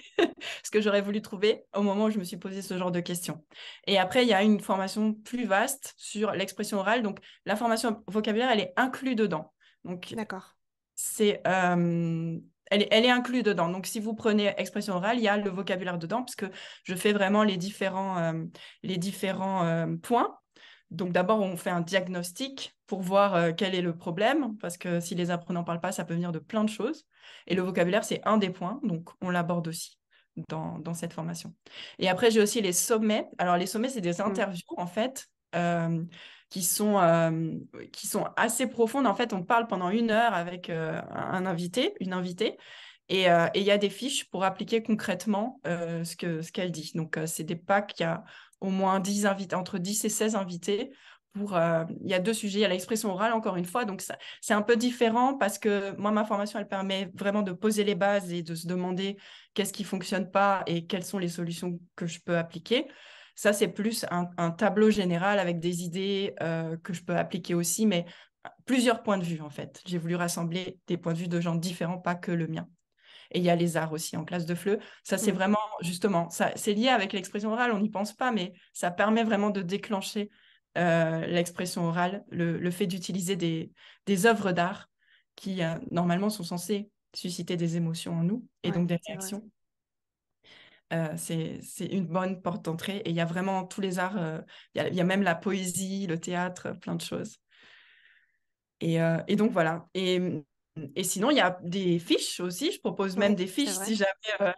[SPEAKER 1] ce que j'aurais voulu trouver au moment où je me suis posé ce genre de questions. Et après, il y a une formation plus vaste sur l'expression orale. Donc, la formation vocabulaire, elle est inclue dedans. Donc,
[SPEAKER 3] D'accord.
[SPEAKER 1] c'est, elle est inclue dedans. Donc, si vous prenez expression orale, il y a le vocabulaire dedans, parce que je fais vraiment les différents points. Donc, d'abord, on fait un diagnostic pour voir quel est le problème, parce que si les apprenants ne parlent pas, ça peut venir de plein de choses. Et le vocabulaire, c'est un des points, donc on l'aborde aussi dans cette formation. Et après, j'ai aussi les sommets. Alors, les sommets, c'est des
[SPEAKER 3] Mm.
[SPEAKER 1] interviews, en fait, qui sont assez profondes. En fait, on parle pendant 1 heure avec un invité, une invitée, et il y a des fiches pour appliquer concrètement ce qu'elle dit. Donc, c'est des packs, il y a au moins 10 invités, entre 10 et 16 invités. Il y a 2 sujets, il y a l'expression orale, encore une fois. Donc, c'est un peu différent parce que moi, ma formation, elle permet vraiment de poser les bases et de se demander qu'est-ce qui ne fonctionne pas et quelles sont les solutions que je peux appliquer. Ça, c'est plus un tableau général avec des idées que je peux appliquer aussi, mais plusieurs points de vue, en fait. J'ai voulu rassembler des points de vue de gens différents, pas que le mien. Et il y a les arts aussi en classe de FLE. Ça, c'est
[SPEAKER 3] Mm.
[SPEAKER 1] vraiment, justement, ça, c'est lié avec l'expression orale, on n'y pense pas, mais ça permet vraiment de déclencher l'expression orale, le fait d'utiliser des œuvres d'art qui, normalement, sont censées susciter des émotions en nous et
[SPEAKER 3] Ouais,
[SPEAKER 1] donc des
[SPEAKER 3] c'est vrai.
[SPEAKER 1] réactions. C'est une bonne porte d'entrée et il y a vraiment tous les arts, il y a même la poésie, le théâtre, plein de choses. Et donc voilà. Et sinon, il y a des fiches aussi. Je propose même
[SPEAKER 3] Oui,
[SPEAKER 1] des
[SPEAKER 3] c'est
[SPEAKER 1] fiches
[SPEAKER 3] vrai.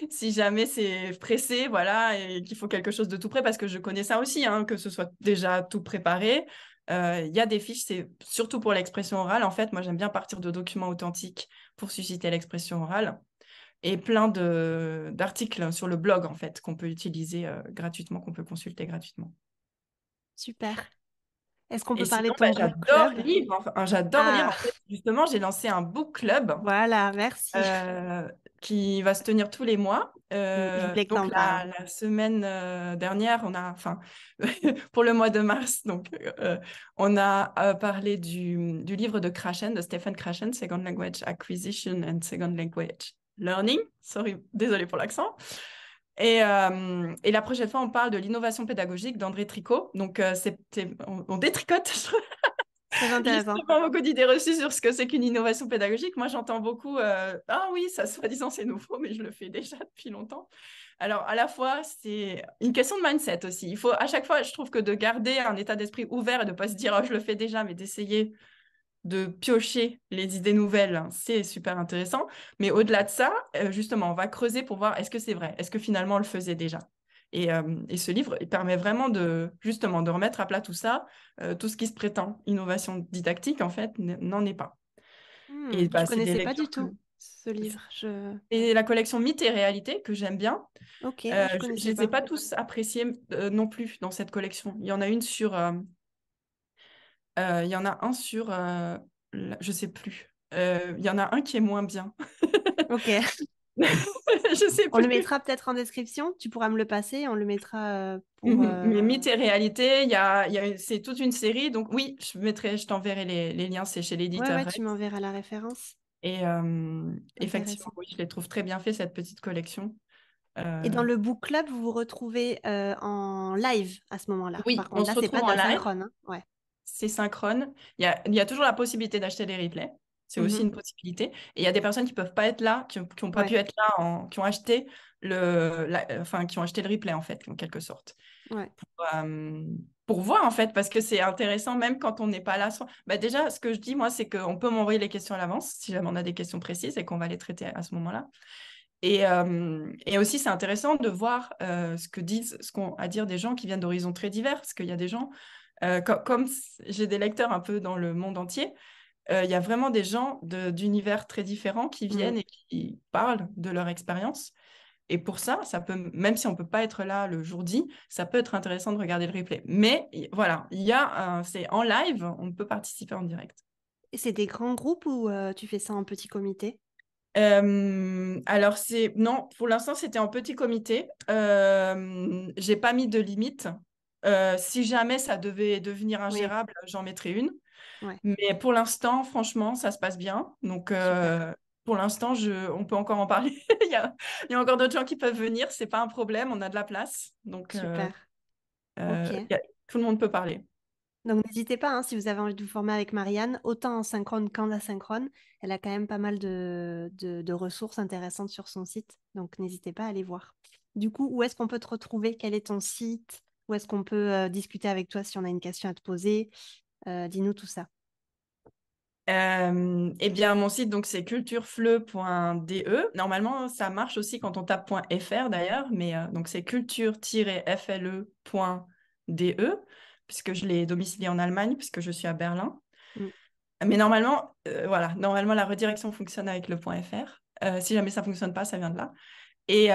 [SPEAKER 1] si jamais c'est pressé, voilà, et qu'il faut quelque chose de tout prêt, parce que je connais ça aussi, hein, que ce soit déjà tout préparé. Il y a des fiches, c'est surtout pour l'expression orale. En fait, moi, j'aime bien partir de documents authentiques pour susciter l'expression orale et plein d'articles sur le blog, en fait, qu'on peut utiliser gratuitement, qu'on peut consulter gratuitement.
[SPEAKER 3] Super. Est-ce qu'on
[SPEAKER 1] Et
[SPEAKER 3] peut parler
[SPEAKER 1] sinon,
[SPEAKER 3] de ton book
[SPEAKER 1] j'adore
[SPEAKER 3] club?
[SPEAKER 1] lire. Enfin, j'adore lire.
[SPEAKER 3] Ah,
[SPEAKER 1] En fait, justement, j'ai lancé un book club
[SPEAKER 3] voilà, merci.
[SPEAKER 1] euh, qui va se tenir tous les mois.
[SPEAKER 3] Je voulais que tu
[SPEAKER 1] Donc,
[SPEAKER 3] en parles.
[SPEAKER 1] la semaine dernière, enfin, pour le mois de mars, donc, on a parlé du livre de Krashen, de Stephen Krashen, Second Language Acquisition and Second Language Learning. Sorry, désolé pour l'accent. Et la prochaine fois, on parle de l'innovation pédagogique d'André Tricot. Donc, on détricote
[SPEAKER 3] Très intéressant.
[SPEAKER 1] Justement, beaucoup d'idées reçues sur ce que c'est qu'une innovation pédagogique. Moi, j'entends beaucoup ah oui, ça soi-disant c'est nouveau, mais je le fais déjà depuis longtemps. Alors, à la fois, c'est une question de mindset aussi. Il faut, à chaque fois, je trouve que de garder un état d'esprit ouvert et de ne pas se dire, oh, je le fais déjà, mais d'essayer de piocher les idées nouvelles, hein, c'est super intéressant. Mais au-delà de ça, justement, on va creuser pour voir est-ce que c'est vrai, est-ce que finalement on le faisait déjà. Et ce livre, il permet vraiment justement de remettre à plat tout ça, tout ce qui se prétend innovation didactique, en fait, n'en est pas. Et
[SPEAKER 3] Je
[SPEAKER 1] bah, c'est des
[SPEAKER 3] connaissais pas du
[SPEAKER 1] lectures que...
[SPEAKER 3] tout ce livre.
[SPEAKER 1] Et la collection Mythes et Réalité, que j'aime bien,
[SPEAKER 3] Ok, moi je
[SPEAKER 1] je
[SPEAKER 3] connaissais
[SPEAKER 1] ne les ai
[SPEAKER 3] pas.
[SPEAKER 1] pas tous appréciés non plus dans cette collection. Il y en a une sur... il y en a un sur... je sais plus. Il y en a un qui est moins bien.
[SPEAKER 3] Ok.
[SPEAKER 1] Je sais
[SPEAKER 3] On le
[SPEAKER 1] plus.
[SPEAKER 3] mettra peut-être en description. Tu pourras me le passer. On le mettra pour.
[SPEAKER 1] Mais Mythes et Réalité, c'est toute une série. Donc oui, je t'enverrai les liens, c'est chez
[SPEAKER 3] Ouais,
[SPEAKER 1] l'éditeur
[SPEAKER 3] ouais, tu
[SPEAKER 1] Rex.
[SPEAKER 3] m'enverras la référence.
[SPEAKER 1] Et effectivement,
[SPEAKER 3] Intéressant.
[SPEAKER 1] oui, je les trouve très bien fait, cette petite collection.
[SPEAKER 3] Et
[SPEAKER 1] Euh,
[SPEAKER 3] dans le book club, vous vous retrouvez en live à ce moment-là. Par
[SPEAKER 1] oui, on
[SPEAKER 3] contre, là,
[SPEAKER 1] se
[SPEAKER 3] c'est pas
[SPEAKER 1] retrouve
[SPEAKER 3] de
[SPEAKER 1] en
[SPEAKER 3] la
[SPEAKER 1] live,
[SPEAKER 3] synchrone, hein. Ouais.
[SPEAKER 1] c'est synchrone. Il y a toujours la possibilité d'acheter des replays. C'est aussi
[SPEAKER 3] Mhm.
[SPEAKER 1] une possibilité. Et il y a des personnes qui peuvent pas être là, qui ont pas pu
[SPEAKER 3] Ouais.
[SPEAKER 1] être là, qui ont acheté enfin, qui ont acheté le replay, en fait, en quelque sorte.
[SPEAKER 3] Ouais.
[SPEAKER 1] euh, pour voir en fait, parce que c'est intéressant même quand on n'est pas là. Bah, déjà, ce que je dis, moi, c'est qu'on peut m'envoyer les questions à l'avance si jamais on a des questions précises et qu'on va les traiter à ce moment-là. Et aussi, c'est intéressant de voir ce qu'ont à dire des gens qui viennent d'horizons très divers, parce qu'il y a des gens, comme j'ai des lecteurs un peu dans le monde entier, il y a vraiment des gens d'univers très différents qui
[SPEAKER 3] Mm.
[SPEAKER 1] viennent et qui parlent de leur expérience. Et pour ça, même si on ne peut pas être là le jour dit, ça peut être intéressant de regarder le replay. Mais voilà, c'est en live, on peut participer en direct.
[SPEAKER 3] Et c'est des grands groupes ou tu fais ça en petit comité?
[SPEAKER 1] Alors, non, pour l'instant, c'était en petit comité. J'ai pas mis de limite. Si jamais ça devait devenir
[SPEAKER 3] Oui.
[SPEAKER 1] ingérable, j'en mettrai une.
[SPEAKER 3] Ouais.
[SPEAKER 1] Mais pour l'instant, franchement, ça se passe bien. Donc,
[SPEAKER 3] Super.
[SPEAKER 1] pour l'instant, on peut encore en parler. Il y a encore d'autres gens qui peuvent venir. C'est pas un problème. On a de la place. Donc,
[SPEAKER 3] Super. Ok.
[SPEAKER 1] tout le monde peut parler.
[SPEAKER 3] Donc n'hésitez pas, hein, si vous avez envie de vous former avec Marianne, autant en synchrone qu'en asynchrone. Elle a quand même pas mal de ressources intéressantes sur son site. Donc n'hésitez pas à aller voir. Du coup, où est-ce qu'on peut te retrouver? Quel est ton site? Où est-ce qu'on peut discuter avec toi si on a une question à te poser? Dis-nous tout ça.
[SPEAKER 1] Eh bien, mon site, donc, c'est culturefleu.de. Normalement, ça marche aussi quand on tape .fr d'ailleurs, mais donc c'est culture-fle.de, puisque je l'ai domicilié en Allemagne, puisque je suis à Berlin.
[SPEAKER 3] Mm.
[SPEAKER 1] Mais normalement, voilà, normalement, la redirection fonctionne avec le .fr. Si jamais ça ne fonctionne pas, ça vient de là. Et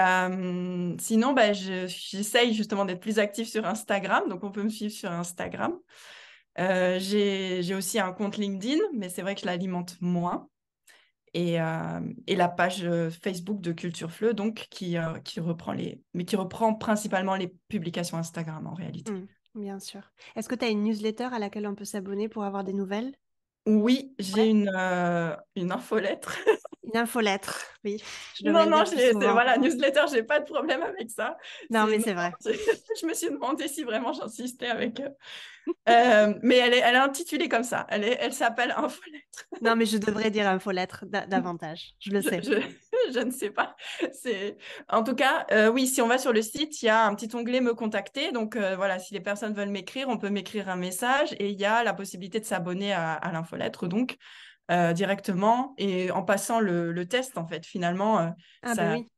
[SPEAKER 1] sinon, bah, j'essaye justement d'être plus active sur Instagram, donc on peut me suivre sur Instagram. J'ai aussi un compte LinkedIn, mais c'est vrai que je l'alimente moins. Et la page Facebook de Culture Fleu, donc, qui reprend principalement les publications Instagram en réalité.
[SPEAKER 3] Mm. Bien sûr. Est-ce que tu as une newsletter à laquelle on peut s'abonner pour avoir des nouvelles?
[SPEAKER 1] Oui, j'ai
[SPEAKER 3] Ouais.
[SPEAKER 1] une infolettre.
[SPEAKER 3] Une infolettre, oui, je devrais
[SPEAKER 1] Non,
[SPEAKER 3] le
[SPEAKER 1] non,
[SPEAKER 3] dire plus souvent.
[SPEAKER 1] voilà, newsletter, j'ai pas de problème avec ça.
[SPEAKER 3] Non, mais
[SPEAKER 1] Non,
[SPEAKER 3] c'est vrai.
[SPEAKER 1] je me suis demandé si vraiment j'insistais avec eux. Mais elle est intitulée comme ça. Elle s'appelle Infolettre.
[SPEAKER 3] Non, mais je devrais dire infolettre davantage. Je le
[SPEAKER 1] Je,
[SPEAKER 3] sais.
[SPEAKER 1] je, je ne sais pas. En tout cas, oui, si on va sur le site, il y a un petit onglet Me contacter. Donc voilà, si les personnes veulent m'écrire, on peut m'écrire un message et il y a la possibilité de s'abonner à l'infolettre, donc directement et en passant le test, en fait. Finalement,
[SPEAKER 3] Ah ben oui,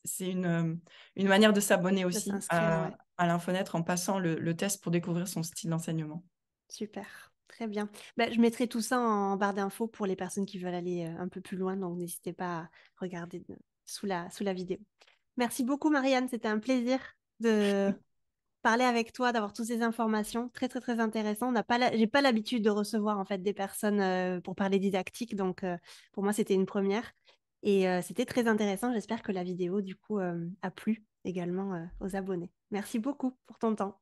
[SPEAKER 1] c'est une manière de s'abonner
[SPEAKER 3] de
[SPEAKER 1] aussi
[SPEAKER 3] s'inscrire, ouais.
[SPEAKER 1] à l'infolettre en passant le test pour découvrir son style d'enseignement.
[SPEAKER 3] Super, très bien. Ben, je mettrai tout ça en barre d'infos pour les personnes qui veulent aller un peu plus loin, donc n'hésitez pas à regarder sous la vidéo. Merci beaucoup, Marianne. C'était un plaisir de parler avec toi, d'avoir toutes ces informations. Très, très, très intéressant. J'ai pas l'habitude de recevoir en fait des personnes pour parler didactique, donc pour moi, c'était une première. Et c'était très intéressant. J'espère que la vidéo, du coup, a plu également aux abonnés. Merci beaucoup pour ton temps.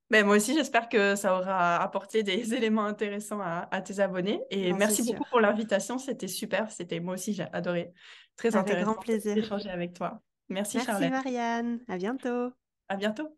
[SPEAKER 1] Ben, moi aussi, j'espère que ça aura apporté des éléments intéressants à tes abonnés. Et
[SPEAKER 3] J'en suis
[SPEAKER 1] merci beaucoup pour
[SPEAKER 3] sûre.
[SPEAKER 1] l'invitation. C'était super. Moi aussi, j'ai adoré. Très
[SPEAKER 3] Avec grand
[SPEAKER 1] intéressant
[SPEAKER 3] plaisir.
[SPEAKER 1] d'échanger avec toi. Merci,
[SPEAKER 3] Merci,
[SPEAKER 1] Charlotte.
[SPEAKER 3] Marianne. À bientôt.
[SPEAKER 1] À bientôt.